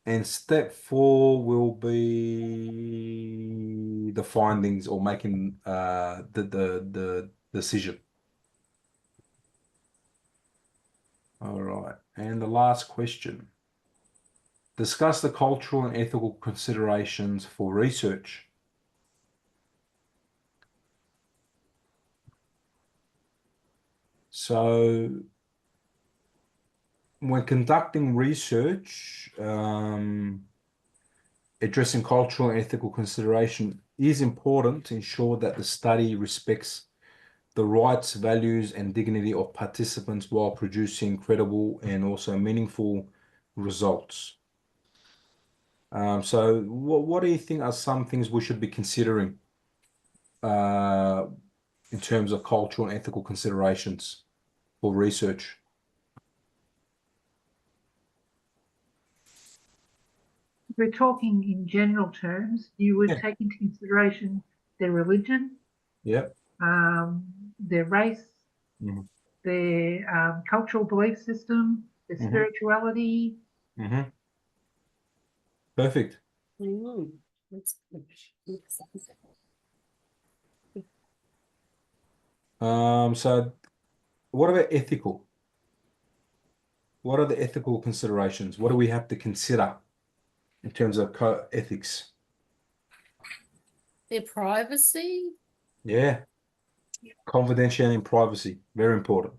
And step 4 will be the findings or making the decision. All right. And the last question. Discuss the cultural and ethical considerations for research. So when conducting research, addressing cultural and ethical consideration is important to ensure that the study respects the rights, values, and dignity of participants while producing credible and also meaningful results. So what do you think are some things we should be considering in terms of cultural and ethical considerations for research? If we're talking in general terms, you would Yeah. take into consideration their religion, Yep. their race, Mhm. their cultural belief system, their Mhm. spirituality. Mhm. Perfect. That's good. So what about ethical? What are the ethical considerations? What do we have to consider in terms of ethics? Their privacy. Yeah, confidentiality and privacy, very important.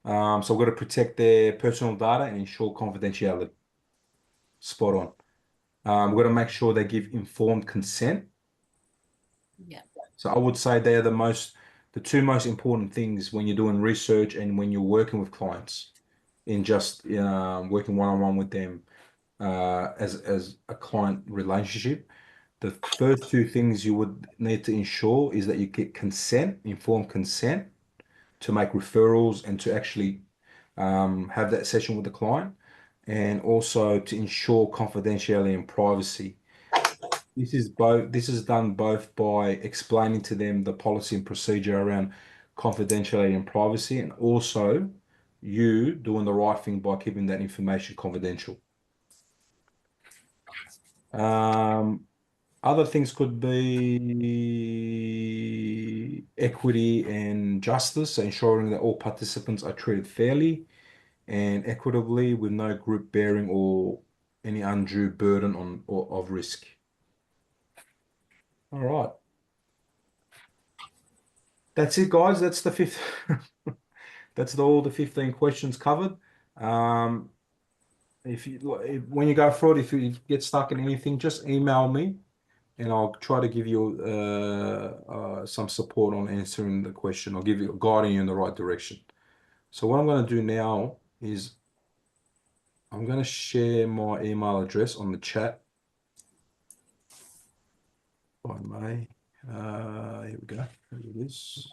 So we've got to protect their personal data and ensure confidentiality. Spot on. We've got to make sure they give informed consent. Yeah. So I would say they're the two most important things when you're doing research and when you're working with clients in just working one-on-one with them as a client relationship. The first two things you would need to ensure is that you get consent, informed consent, to make referrals and to actually have that session with the client, and also to ensure confidentiality and privacy. This is done both by explaining to them the policy and procedure around confidentiality and privacy, and also you doing the right thing by keeping that information confidential. Other things could be equity and justice, so ensuring that all participants are treated fairly and equitably with no group bearing or any undue burden on or of risk. All right. That's it, guys. That's the fifth. That's all the 15 questions covered. When you go through it, if you get stuck in anything, just email me and I'll try to give you some support on answering the question. I'll give you guiding you in the right direction. So what I'm going to do now is I'm going to share my email address on the chat. If I may. Here we go. There it is.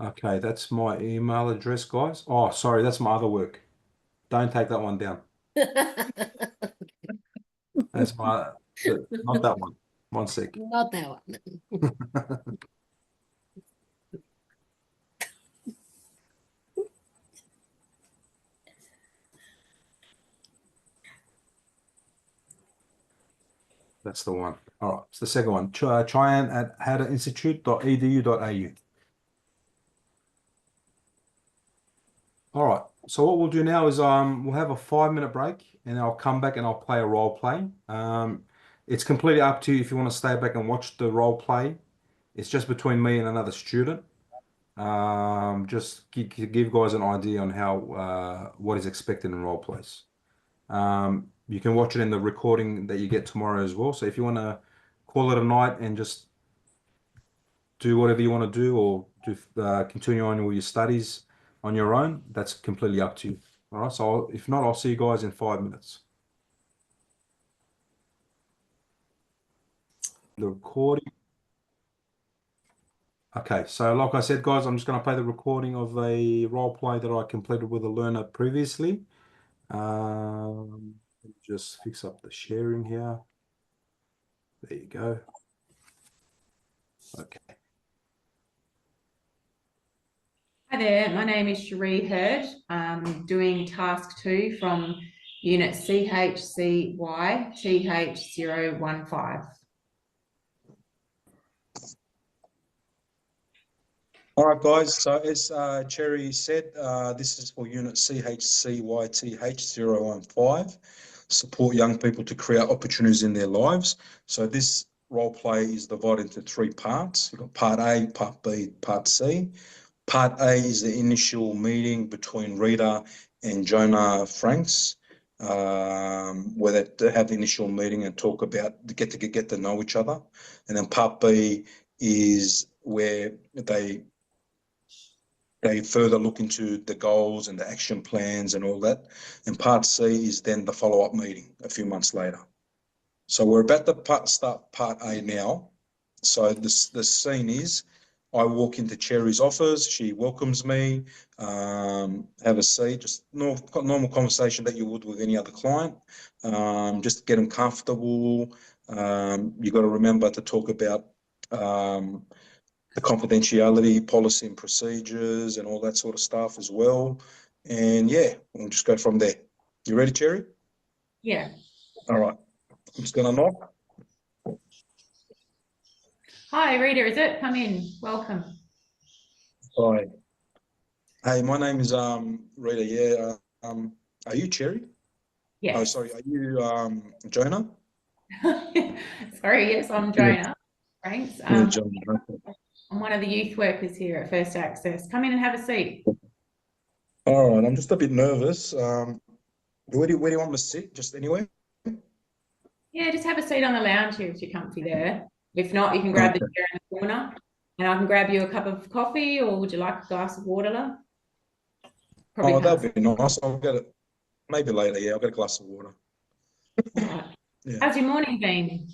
Okay, that's my email address, guys. Oh, sorry, that's my other work. Don't take that one down. That's not that one. One sec. Not that one. That's the one. All right, it's the second one. Tryon@haderinstitute.edu.au. All right. So what we'll do now is we'll have a 5-minute break and I'll come back and I'll play a role play. It's completely up to you if you want to stay back and watch the role play. It's just between me and another student. Just give guys an idea on how what is expected in role plays. You can watch it in the recording that you get tomorrow as well. So if you want to call it a night and just do whatever you want to do or do continue on with your studies on your own, that's completely up to you. All right. So if not, I'll see you guys in 5 minutes. The recording. Okay. So like I said, guys, I'm just going to play the recording of a role play that I completed with a learner previously. Just fix up the sharing here. There you go. Okay. Hi there, my name is Cherie Hurd. I'm doing task 2 from unit CHCPOL003. All right, guys. So as Cherry said, this is for unit CHCYTH015, support young people to create opportunities in their lives. So this role play is divided into 3 parts. We've got part A, part B, part C. Part A is the initial meeting between Rita and Jonah Franks, where they have the initial meeting and talk about get to know each other. And then part B is where they further look into the goals and the action plans and all that. And part C is then the follow-up meeting a few months later. So we're about to start part A now. So the scene is I walk into Cherry's office, she welcomes me, have a seat, just normal conversation that you would with any other client, just get them comfortable. You got to remember to talk about the confidentiality policy and procedures and all that sort of stuff as well. And yeah, we'll just go from there. You ready, Cherry? Yeah. All right. I'm just going to knock. Hi, Rita, is it? Come in. Welcome. Hi. Hey, my name is Rita. Yeah. Are you Cherry? Yes. Oh, sorry. Are you Jonah? Sorry, yes, I'm Jonah. Thanks. Yeah, Jonah. I'm one of the youth workers here at First Access. Come in and have a seat. All right. I'm just a bit nervous. Where do you want me to sit? Just anywhere? Yeah, just have a seat on the lounge here if you're comfy there. If not, you can grab the chair in the corner and I can grab you a cup of coffee, or would you like a glass of water, love? Oh, that'd be nice. I'll get it maybe later. Yeah, I'll get a glass of water. All right. Yeah. How's your morning been?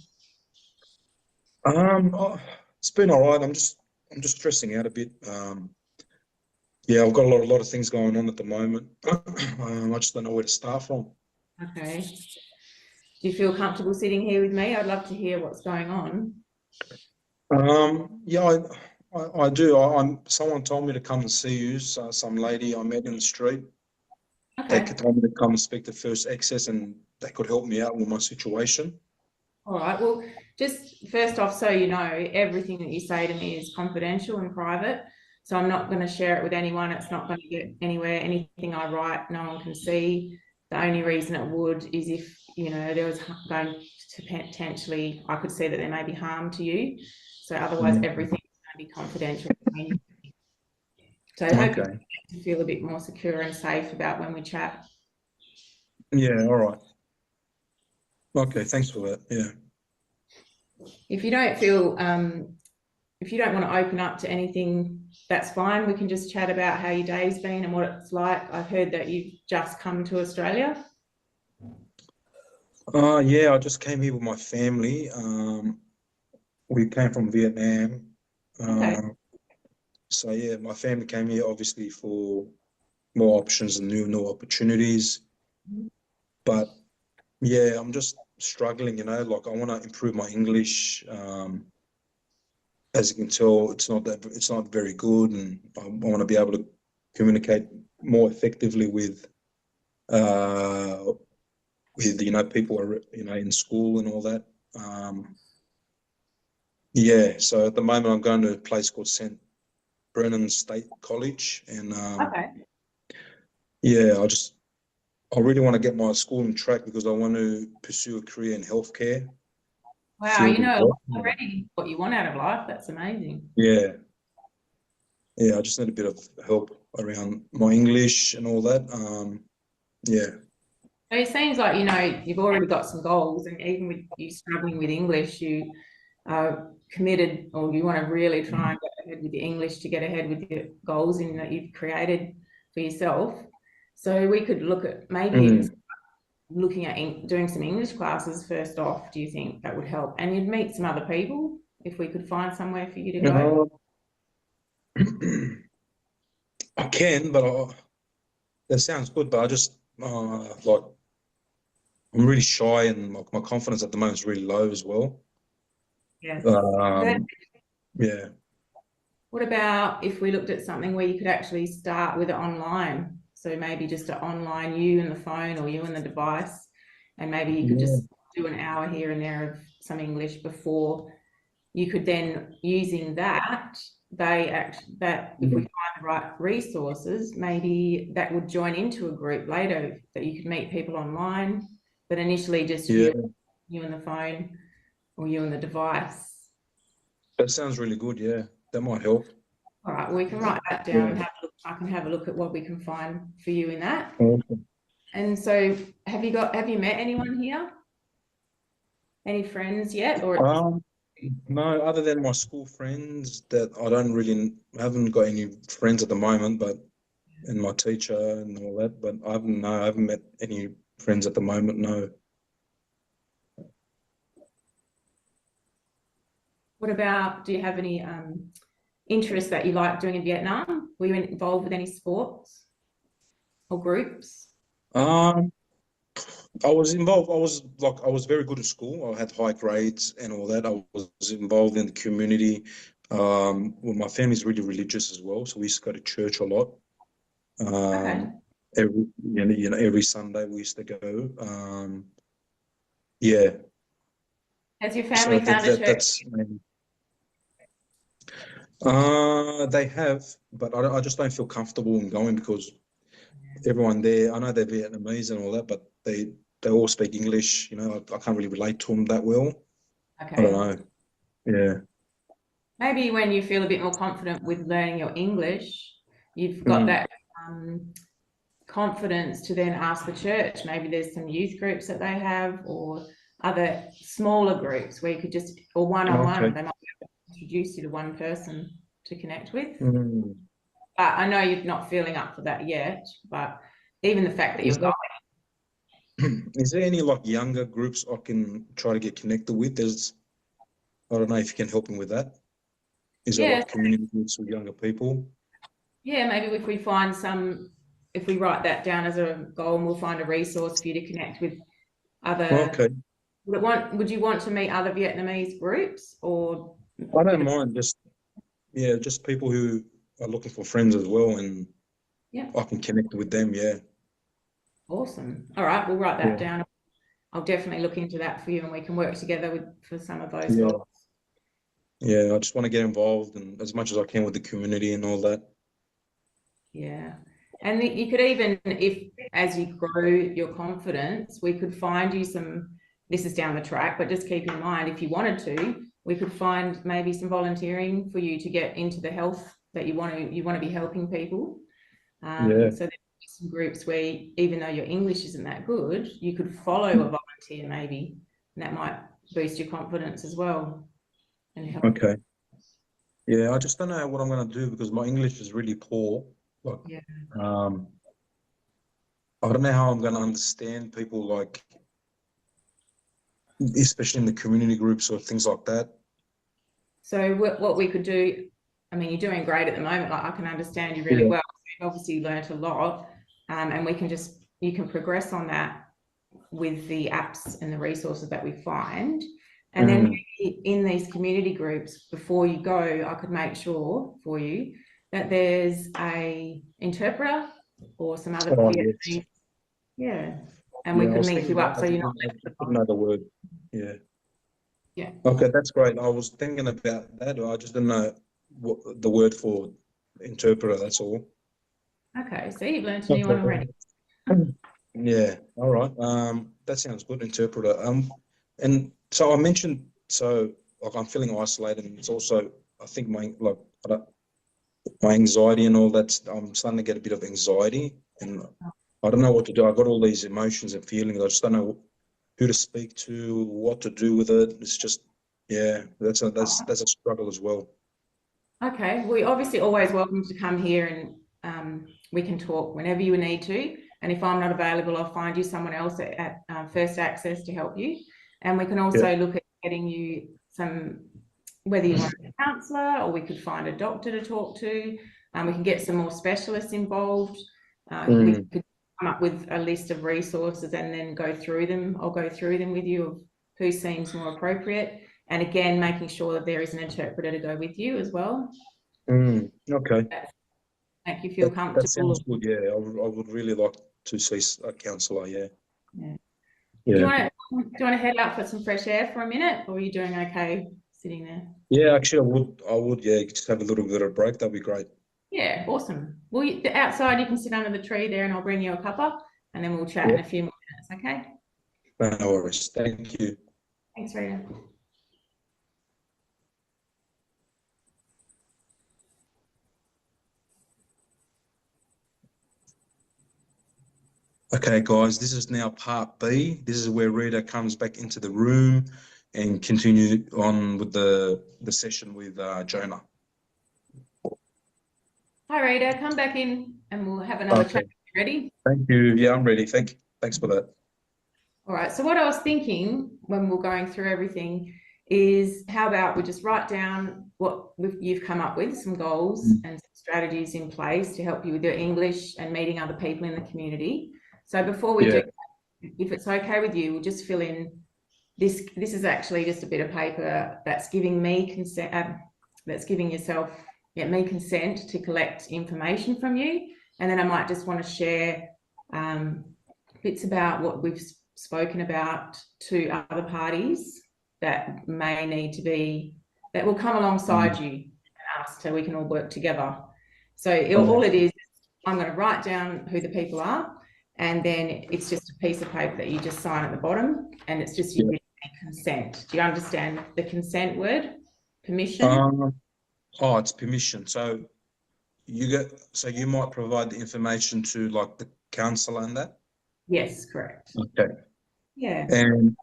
It's been all right. I'm just stressing out a bit. Yeah, I've got a lot of things going on at the moment. I just don't know where to start from. Okay. Do you feel comfortable sitting here with me? I'd love to hear what's going on. Yeah, I do. Someone told me to come and see you. So some lady I met in the street. Okay. They told me to come and speak to First Access, and they could help me out with my situation. All right. Well, just first off, so you know, everything that you say to me is confidential and private. So I'm not going to share it with anyone. It's not going to get anywhere. Anything I write, no one can see. The only reason it would is if, you know, there was going to potentially, I could see that there may be harm to you. So otherwise, everything is going to be confidential. So I hope you feel a bit more secure and safe about when we chat. Yeah, all right. Okay, thanks for that. Yeah. If you don't feel, if you don't want to open up to anything, that's fine. We can just chat about how your day's been and what it's like. I've heard that you've just come to Australia. Yeah, I just came here with my family. We came from Vietnam. Okay. So yeah, my family came here obviously for more options and new opportunities. But yeah, I'm just struggling, you know, like I want to improve my English. As you can tell, it's not very good, and I want to be able to communicate more effectively with people in school and all that. Yeah, so at the moment I'm going to a place called St. Brennan State College, and Okay. yeah, I really want to get my school on track because I want to pursue a career in healthcare. Wow, you know already what you want out of life. That's amazing. Yeah. Yeah, I just need a bit of help around my English and all that. Yeah. So it seems like, you know, you've already got some goals, and even with you struggling with English, you are committed, or you want to really try and get ahead with your English to get ahead with your goals in that you've created for yourself. So we could look at maybe even looking at doing some English classes first off. Do you think that would help? And you'd meet some other people if we could find somewhere for you to go. I can, but that sounds good. But I just like I'm really shy, and my confidence at the moment is really low as well. Yes. Yeah. What about if we looked at something where you could actually start with it online? So maybe just an online, you and the phone, or you and the device, and maybe you could just do an hour here and there of some English before. You could then, using that, if we find the right resources, maybe that would join into a group later that you could meet people online, but initially just you and the phone, or you and the device. That sounds really good. Yeah, that might help. All right, we can write that down and have a look. I can have a look at what we can find for you in that. Awesome. And so have you met anyone here? Any friends yet? Or no, other than my school friends that I haven't got any friends at the moment, and my teacher and all that, but I haven't met any friends at the moment, no. What about, do you have any interests that you like doing in Vietnam? Were you involved with any sports or groups? I was involved. I was very good at school. I had high grades and all that. I was involved in the community. Well, my family's really religious as well, so we used to go to church a lot. Okay. Every Sunday we used to go. Yeah. Has your So family found a church? that's they have, but I just don't feel comfortable in going because everyone there, I know they're Vietnamese and all that, but they all speak English. You know, I can't really relate to them that well. Okay. I don't know. Yeah. Maybe when you feel a bit more confident with learning your English, you've got that confidence to then ask the church. Maybe there's some youth groups that they have or other smaller groups where you could just, or one-on-one, Okay. they might introduce you to one person to connect with. But I know you're not feeling up for that yet, but even the fact that you're going. Is there any like younger groups I can try to get connected with? I don't know if you can help me with that. Is there like community groups with younger people? Yeah, maybe if we find some, if we write that down as a goal and we'll find a resource for you to connect with other. Okay. Would you want to meet other Vietnamese groups or? I don't mind, just people who are looking for friends as well, and I can connect with them. Yeah. Awesome. All right, we'll write that down. I'll definitely look into that for you, and we can work together for some of those goals. Yeah, I just want to get involved and as much as I can with the community and all that. Yeah. And you could even, if as you grow your confidence, we could find you some, this is down the track, but just keep in mind, if you wanted to, we could find maybe some volunteering for you to get into the health that you want to be helping people. So there's some groups where even though your English isn't that good, you could follow a volunteer maybe, and that might boost your confidence as well. And help. Okay. Yeah, I just don't know what I'm going to do because my English is really poor. Like, I don't know how I'm going to understand people, like, especially in the community groups or things like that. So what we could do, I mean, you're doing great at the moment. Like, I can understand you really well. You've obviously learnt a lot, and you can progress on that with the apps and the resources that we find. And then in these community groups, before you go, I could make sure for you that there's a interpreter or some other Vietnamese. And we could link you up so you're not left behind. Another word. Yeah. Okay, that's great. I was thinking about that. I just didn't know what the word for interpreter. That's all. Okay, so you've learned a new one already. Yeah. All right. That sounds good. Interpreter. And so I mentioned, like I'm feeling isolated, and it's also, I think my anxiety and all that. I'm starting to get a bit of anxiety, and I don't know what to do. I got all these emotions and feelings. I just don't know who to speak to, what to do with it. It's just, that's a struggle as well. Okay, we obviously always welcome to come here, and we can talk whenever you need to. And if I'm not available, I'll find you someone else at First Access to help you. And we can also look at getting you whether you want a counsellor or we could find a doctor to talk to. We can get some more specialists involved. We could come up with a list of resources and then go through them. I'll go through them with you of who seems more appropriate. And again, making sure that there is an interpreter to go with you as well. Okay. Make you feel comfortable. That sounds good. Yeah, I would really like to see a counsellor. Yeah. Do you want to head out for some fresh air for a minute, or are you doing okay sitting there? Yeah, actually, I would. Yeah, just have a little bit of a break. That'd be great. Yeah, awesome. Well, outside you can sit under the tree there, and I'll bring you a cuppa, and then we'll chat in a few more minutes. Okay. No worries. Thank you. Thanks, Rita. Okay, guys, this is now part B. This is where Rita comes back into the room and continue on with the session with Jonah. Hi, Rita. Come back in and we'll have another chat. You ready? Thank you. Yeah, I'm ready. Thanks for that. All right. So what I was thinking when we're going through everything is how about we just write down what you've come up with, some goals and some strategies in place to help you with your English and meeting other people in the community. So before we do, if it's okay with you, we'll just fill in this. This is actually just a bit of paper that's giving me consent, that's giving yourself, me consent to collect information from you. And then I might just want to share bits about what we've spoken about to other parties that may need to be, that will come alongside you and us so we can all work together. So all it is, I'm going to write down who the people are, and then it's just a piece of paper that you just sign at the bottom, and it's just your consent. Do you understand the consent word? Permission? It's permission. So you might provide the information to like the councillor and that? Yes, correct. Okay. Yeah. And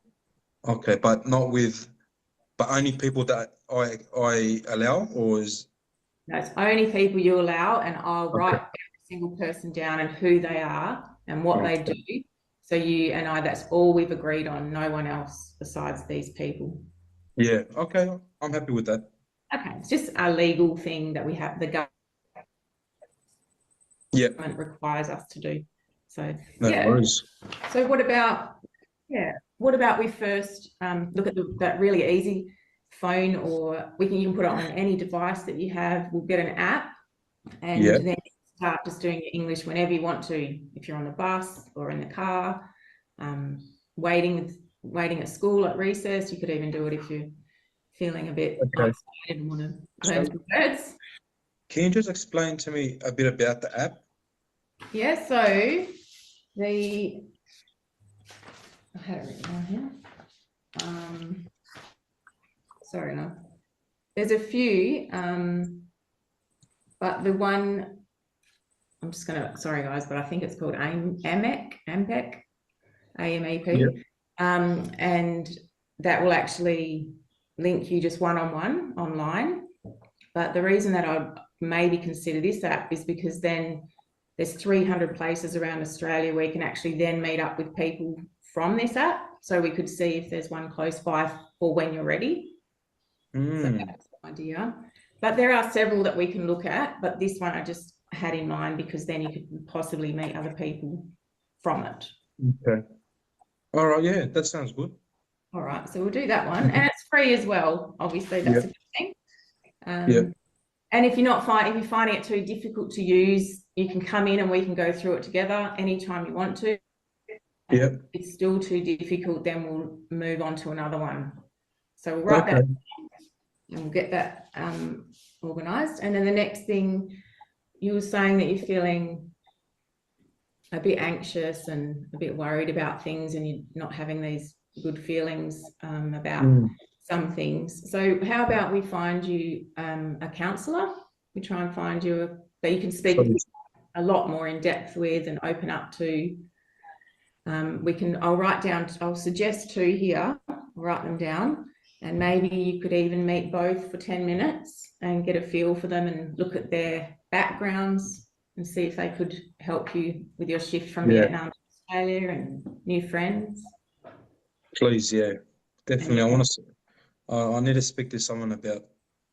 okay, but only people that I allow, or is? No, it's only people you allow, and I'll write every single person down and who they are and what they do. So you and I, that's all we've agreed on, no one else besides these people. Yeah, okay, I'm happy with that. Okay, it's just a legal thing that we have, the government requires us to do. So no worries. So what about we first look at that really easy phone, or you can put it on any device that you have. We'll get an app, and then start just doing your English whenever you want to. If you're on the bus or in the car, waiting at school at recess, you could even do it if you're feeling a bit isolated and want to learn some words. Can you just explain to me a bit about the app? Yeah, so I had it written down here. Sorry, no. There's a few, but the one I'm just gonna, sorry guys, but I think it's called AMEP, A-M-E-P. And that will actually link you just one-on-one online. But the reason that I'd maybe consider this app is because then there's 300 places around Australia where you can actually then meet up with people from this app. So we could see if there's one close by for when you're ready. So that's the idea. But there are several that we can look at, but this one I just had in mind because then you could possibly meet other people from it. Okay. All right, yeah, that sounds good. All right, so we'll do that one. And it's free as well, obviously, that's a good thing. And if you're finding it too difficult to use, you can come in and we can go through it together anytime you want to. If it's still too difficult, then we'll move on to another one. So we'll write that and we'll get that organised. And then the next thing, you were saying that you're feeling a bit anxious and a bit worried about things, and you're not having these good feelings about some things. So how about we find you a counsellor? We try and find you that you can speak a lot more in depth with and open up to. I'll suggest two here, write them down, and maybe you could even meet both for 10 minutes and get a feel for them and look at their backgrounds and see if they could help you with your shift from Vietnam to Australia and new friends. Please, definitely. I need to speak to someone about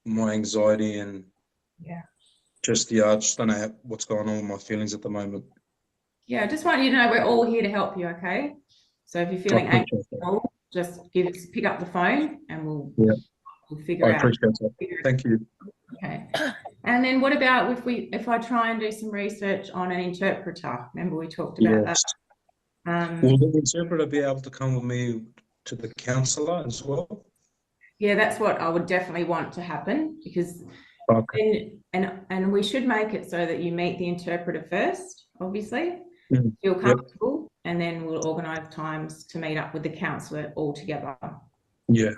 my anxiety and I just don't know what's going on with my feelings at the moment. Yeah, I just want you to know we're all here to help you, okay? So if you're feeling anxious, just pick up the phone and we'll figure out. I appreciate that. Thank you. Okay. And then what about if I try and do some research on an interpreter? Remember we talked about that. Will the interpreter be able to come with me to the counsellor as well? Yeah, that's what I would definitely want to happen, because and we should make it so that you meet the interpreter first, obviously, feel comfortable, and then we'll organise times to meet up with the counsellor all together. Yeah.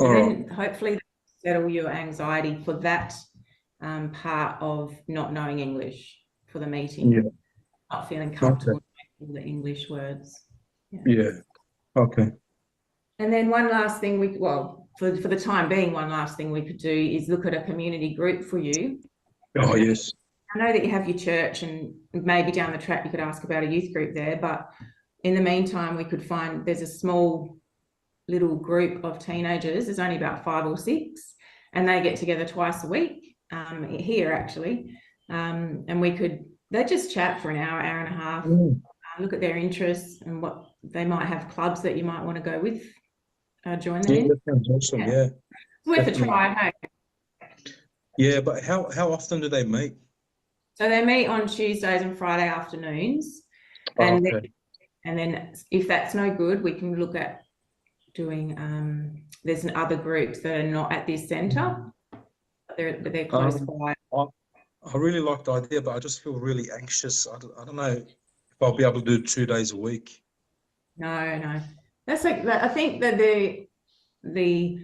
So then hopefully settle your anxiety for that part of not knowing English for the meeting, not feeling comfortable with the English words. Okay. And then one last thing for the time being, one last thing we could do is look at a community group for you. Oh, yes. I know that you have your church, and maybe down the track you could ask about a youth group there, but in the meantime we could find there's a small little group of teenagers. There's only about 5 or 6, and they get together twice a week here actually, and they just chat for an hour, hour and a half, look at their interests and what they might have, clubs that you might want to go with, join them in. That sounds awesome. Yeah. Worth a try, hey? Yeah, but how often do they meet? So they meet on Tuesdays and Friday afternoons, and then if that's no good, we can look at doing. There's other groups that are not at this centre, but they're close by. I really like the idea, but I just feel really anxious. I don't know if I'll be able to do 2 days a week. No, that's like I think that the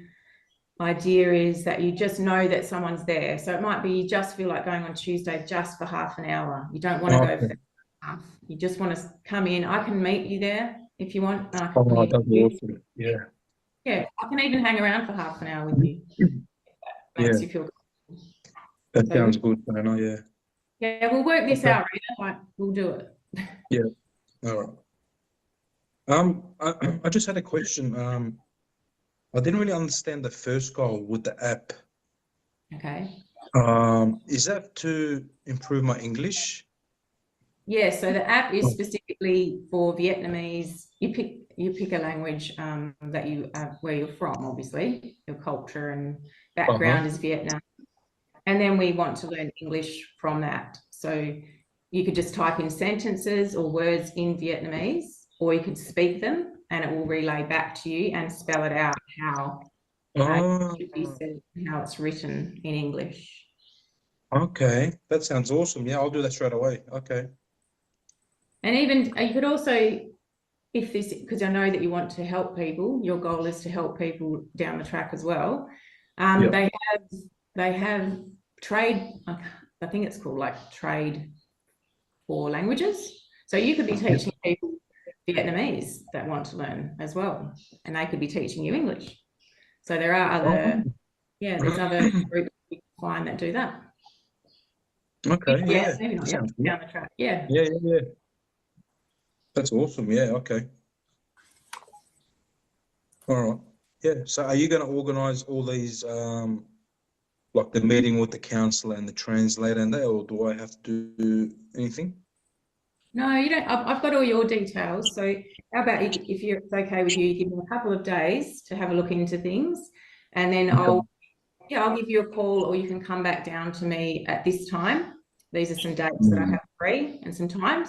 idea is that you just know that someone's there. So it might be you just feel like going on Tuesday just for half an hour. You don't want to go for half. You just want to come in. I can meet you there if you want. And I can that'd be awesome. Yeah. Yeah, I can even hang around for half an hour with you. That makes you feel good. That sounds good, Dana. Yeah. Yeah, we'll work this out, Rita. Like, we'll do it. Yeah. All right. I just had a question. I didn't really understand the first goal with the app. Okay. Is that to improve my English? Yeah, so the app is specifically for Vietnamese. You pick a language that you where you're from, obviously. Your culture and background is Vietnam. And then we want to learn English from that. So you could just type in sentences or words in Vietnamese, or you could speak them and it will relay back to you and spell it out how it should be said, how it's written in English. Okay, that sounds awesome. Yeah, I'll do that straight away. Okay. And even you could also, because I know that you want to help people, your goal is to help people down the track as well. They have trade, I think it's called like trade for languages. So you could be teaching people Vietnamese that want to learn as well, and they could be teaching you English. So there are other, there's other groups you can find that do that. Okay, maybe not down the track. Yeah. That's awesome. Yeah, okay. All right. Yeah. So are you going to organise all these, like the meeting with the counsellor and the translator and that, or do I have to do anything? No, you don't. I've got all your details. So how about if it's okay with you, give me a couple of days to have a look into things, and then I'll give you a call, or you can come back down to me at this time. These are some dates that I have free and some times.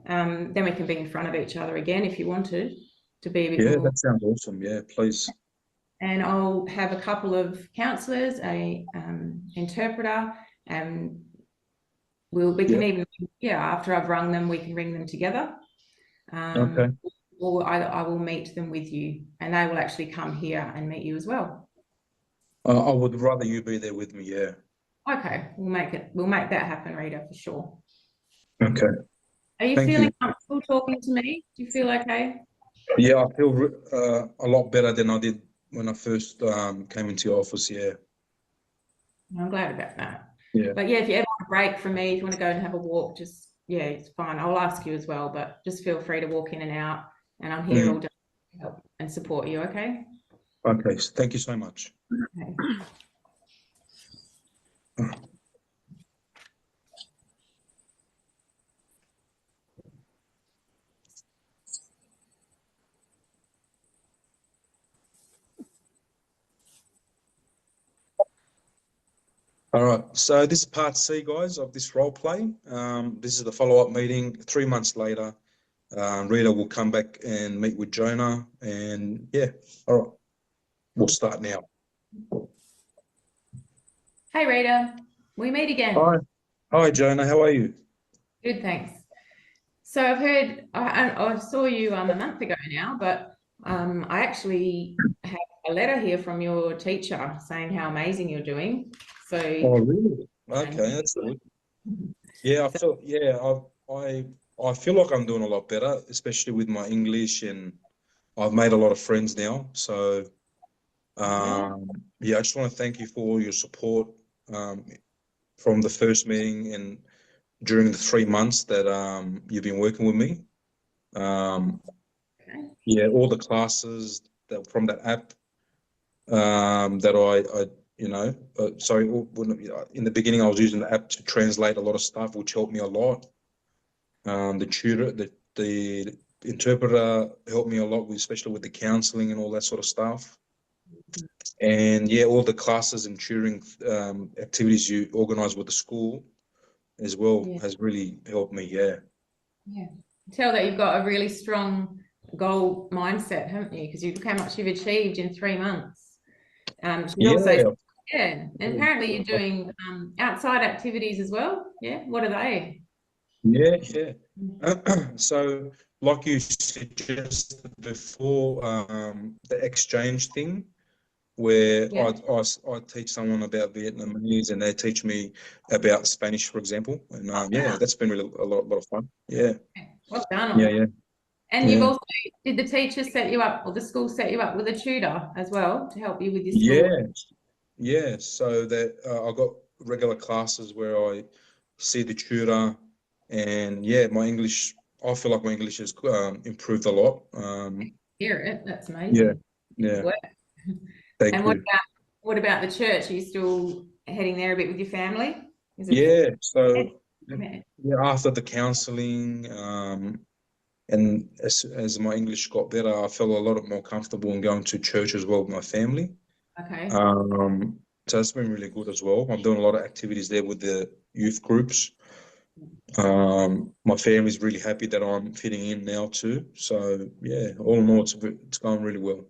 Then we can be in front of each other again if you wanted to be a bit more. Yeah, that sounds awesome. Yeah, please. And I'll have a couple of counsellors, a interpreter, and we can even, after I've rung them, we can ring them together. Okay. Or I will meet them with you, and they will actually come here and meet you as well. I would rather you be there with me. Yeah. Okay, we'll make that happen, Rita, for sure. Okay. Are you feeling comfortable talking to me? Do you feel okay? Yeah, I feel a lot better than I did when I first came into your office. Yeah. I'm glad about that. Yeah. But yeah, if you ever want a break from me, if you want to go and have a walk, just, it's fine. I'll ask you as well, but just feel free to walk in and out, and I'm here all day to help and support you, okay? Okay, thank you so much. Okay. All right, so this is part C, guys, of this role play. This is the follow-up meeting. 3 months later, Rita will come back and meet with Jonah, and all right, we'll start now. Hey, Rita, we meet again. Hi, Jonah, how are you? Good, thanks. So I've heard, I saw you a month ago now, but I actually have a letter here from your teacher saying how amazing you're doing. So. Oh, really? Okay, that's good. Yeah, I feel like I'm doing a lot better, especially with my English, and I've made a lot of friends now. So, I just want to thank you for all your support from the first meeting and during the 3 months that you've been working with me. All the classes, from that app that I you know, sorry, in the beginning I was using the app to translate a lot of stuff, which helped me a lot. The tutor, the interpreter helped me a lot, especially with the counselling and all that sort of stuff. And yeah, all the classes and tutoring activities you organise with the school as well has really helped me. Yeah. Tell that you've got a really strong goal mindset, haven't you? Because you look how much you've achieved in 3 months. Also, and apparently you're doing outside activities as well. Yeah, what are they? Yeah. So, like you suggested before, the exchange thing, where I teach someone about Vietnamese and they teach me about Spanish, for example. And yeah, that's been really a lot of fun. Yeah. Well done. Yeah. And you've also, did the teacher set you up, or the school set you up with a tutor as well to help you with your school? Yeah. So that I got regular classes where I see the tutor, and yeah, my English, I feel like my English has improved a lot. Hear it. That's amazing. Yeah. Thank you. What about the church? Are you still heading there a bit with your family? So after the counselling, and as my English got better, I felt a lot more comfortable in going to church as well with my family. Okay. So it's been really good as well. I'm doing a lot of activities there with the youth groups. My family's really happy that I'm fitting in now too. So yeah, all in all, it's going really well.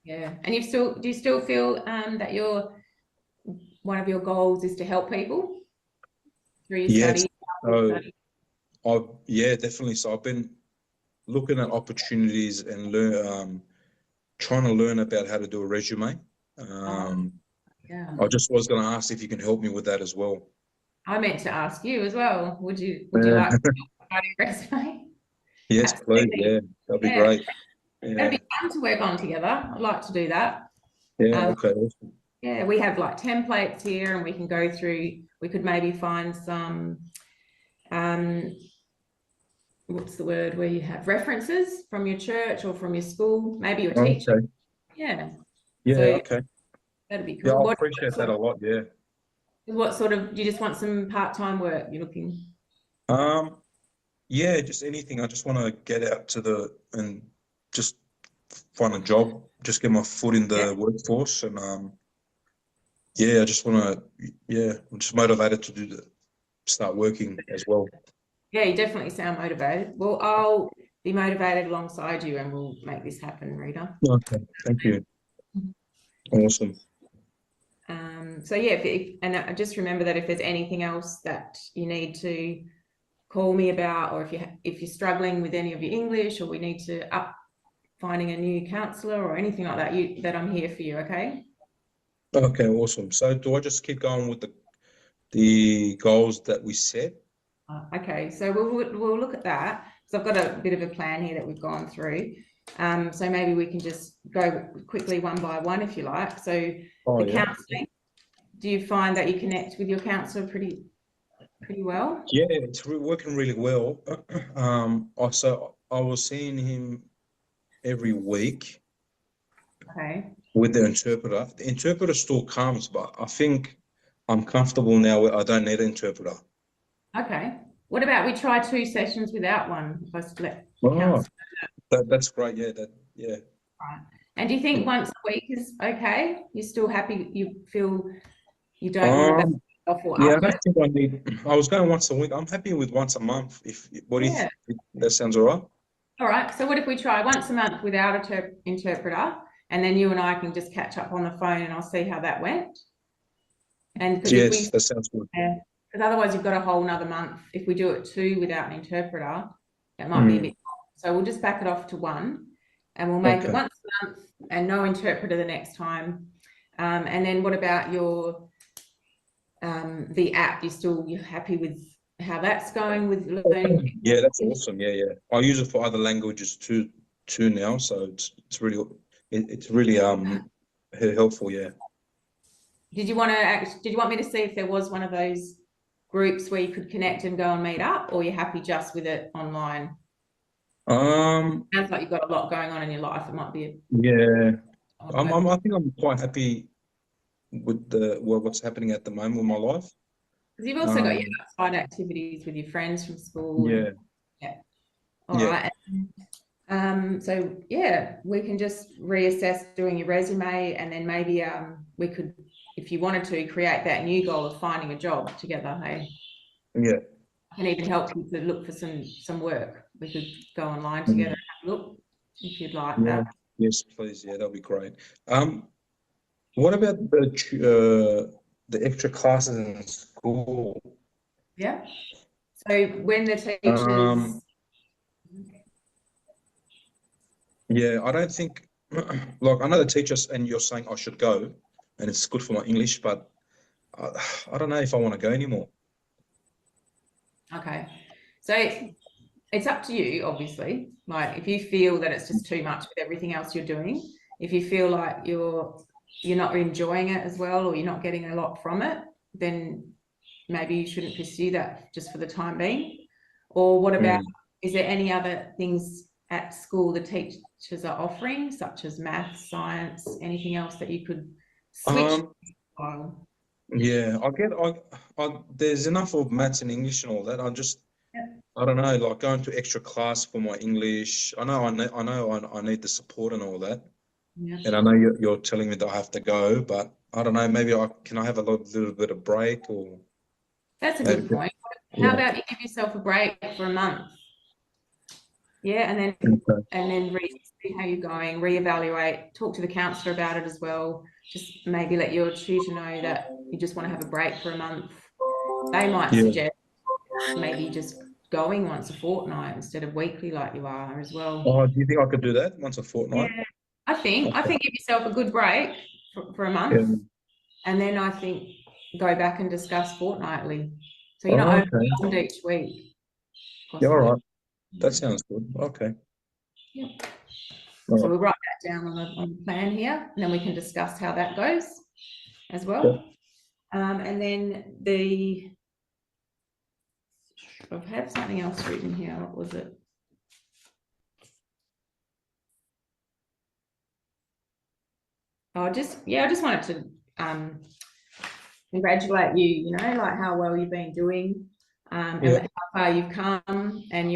Yeah, and do you still feel that one of your goals is to help people through your study? Yeah, definitely. So I've been looking at opportunities and trying to learn about how to do a resume. I just was going to ask if you can help me with that as well. I meant to ask you as well. Would you like to write a resume? Yes, please. Yeah, that'd be great. That'd be fun to work on together. I'd like to do that. Yeah, okay. Yeah, we have like templates here, and we can go through. We could maybe find some what's the word, where you have references from your church or from your school, maybe your teacher. Okay. Yeah, okay. That'd be cool. Yeah, I appreciate that a lot. Yeah. What sort of, do you just want some part-time work you're looking? Yeah, just anything. I just want to get out and just find a job, just get my foot in the workforce, and I just want to, I'm just motivated to start working as well. Yeah, you definitely sound motivated. Well, I'll be motivated alongside you, and we'll make this happen, Rita. Okay, thank you. Awesome. So yeah, and just remember that if there's anything else that you need to call me about, or if you're struggling with any of your English, or we need to finding a new counsellor or anything like that, that I'm here for you. Okay. Okay, awesome. So do I just keep going with the goals that we set? Okay, so we'll look at that, because I've got a bit of a plan here that we've gone through. So maybe we can just go quickly one by one if you like. So the counselling, do you find that you connect with your counsellor pretty well? Yeah, it's working really well. I was seeing him every week. Okay. With the interpreter. The interpreter still comes, but I think I'm comfortable now where I don't need an interpreter. Okay. What about we try 2 sessions without one? That's great. Yeah. Right. And do you think once a week is okay? You're still happy? You feel you don't want to back off or I don't think I need. I was going once a week. I'm happy with once a month. What do you think? That sounds all right. All right. So what if we try once a month without an interpreter, and then you and I can just catch up on the phone, and I'll see how that went. And yes, that sounds good. Yeah, because otherwise you've got a whole nother month. If we do it 2 without an interpreter, that might be a bit. So we'll just back it off to 1, and we'll make it once a month and no interpreter the next time. And then what about your the app? You're happy with how that's going with learning? Yeah, that's awesome. Yeah. I use it for other languages too now, so it's really helpful. Yeah. Did you want me to see if there was one of those groups where you could connect and go and meet up, or you're happy just with it online? Sounds like you've got a lot going on in your life. It might be. Yeah, I think I'm quite happy with what's happening at the moment with my life. Because you've also got your outside activities with your friends from school. Yeah. Yeah. All right. So yeah, we can just reassess doing your resume, and then maybe we could, if you wanted to, create that new goal of finding a job together. Hey. Yeah. I can even help you to look for some work. We could go online together and have a look if you'd like that. Yes, please. Yeah, that'll be great. What about the extra classes in school? Yeah. So when the teachers. Yeah, I don't think, like, I know the teachers, and you're saying I should go, and it's good for my English, but I don't know if I want to go anymore. Okay, so it's up to you, obviously. Like, if you feel that it's just too much with everything else you're doing, if you feel like you're not enjoying it as well, or you're not getting a lot from it, then maybe you shouldn't pursue that just for the time being. Or what about, is there any other things at school the teachers are offering, such as math, science, anything else that you could switch? Yeah, there's enough of maths and English and all that. I don't know, like going to extra class for my English. I know I need the support and all that. Yeah. And I know you're telling me that I have to go, but I don't know, maybe can I have a little bit of break? Or that's a good point. How about you give yourself a break for a month? Yeah, and then see how you're going, reevaluate, talk to the counsellor about it as well. Just maybe let your tutor know that you just want to have a break for a month. They might suggest maybe just going once a fortnight instead of weekly like you are as well. Oh, do you think I could do that once a fortnight? Yeah, I think give yourself a good break for a month, and then I think go back and discuss fortnightly. So you're not overwhelmed each week. Yeah, all right. That sounds good. Okay. Yeah. So we'll write that down on the plan here, and then we can discuss how that goes as well. And then I have something else written here. What was it? I just wanted to congratulate you, you know, like how well you've been doing, and how far you've come, and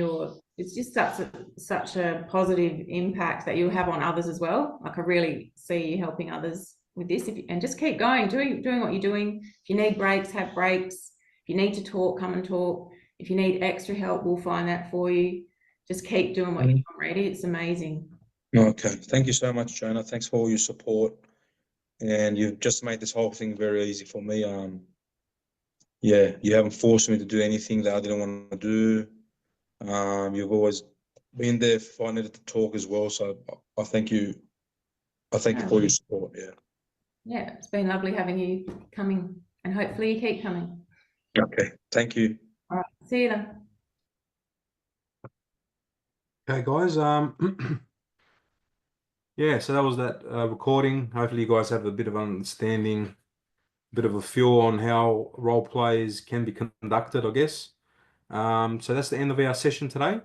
it's just such a positive impact that you'll have on others as well. Like, I really see you helping others with this, and just keep going, doing what you're doing. If you need breaks, have breaks. If you need to talk, come and talk. If you need extra help, we'll find that for you. Just keep doing what you're doing, Reddy. It's amazing. Okay, thank you so much, Jonah. Thanks for all your support, and you've just made this whole thing very easy for me. Yeah, you haven't forced me to do anything that I didn't want to do. You've always been there if I needed to talk as well. So I thank you. I thank you for your support. Yeah. Yeah, it's been lovely having you coming, and hopefully you keep coming. Okay, thank you. All right, see you then. Okay, guys. Yeah, so that was that recording. Hopefully you guys have a bit of understanding, a bit of a feel on how role plays can be conducted, I guess. So that's the end of our session today.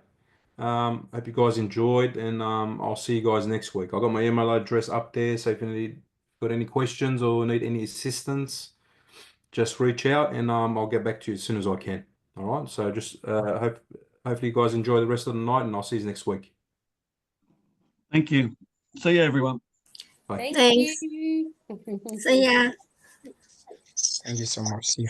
Hope you guys enjoyed, and I'll see you guys next week. I've got my email address up there, so if you got any questions or need any assistance, just reach out, and I'll get back to you as soon as I can. All right, so just hopefully you guys enjoy the rest of the night, and I'll see you next week. Thank you. See you, everyone. Bye. Thanks. See ya. Thank you so much. See you.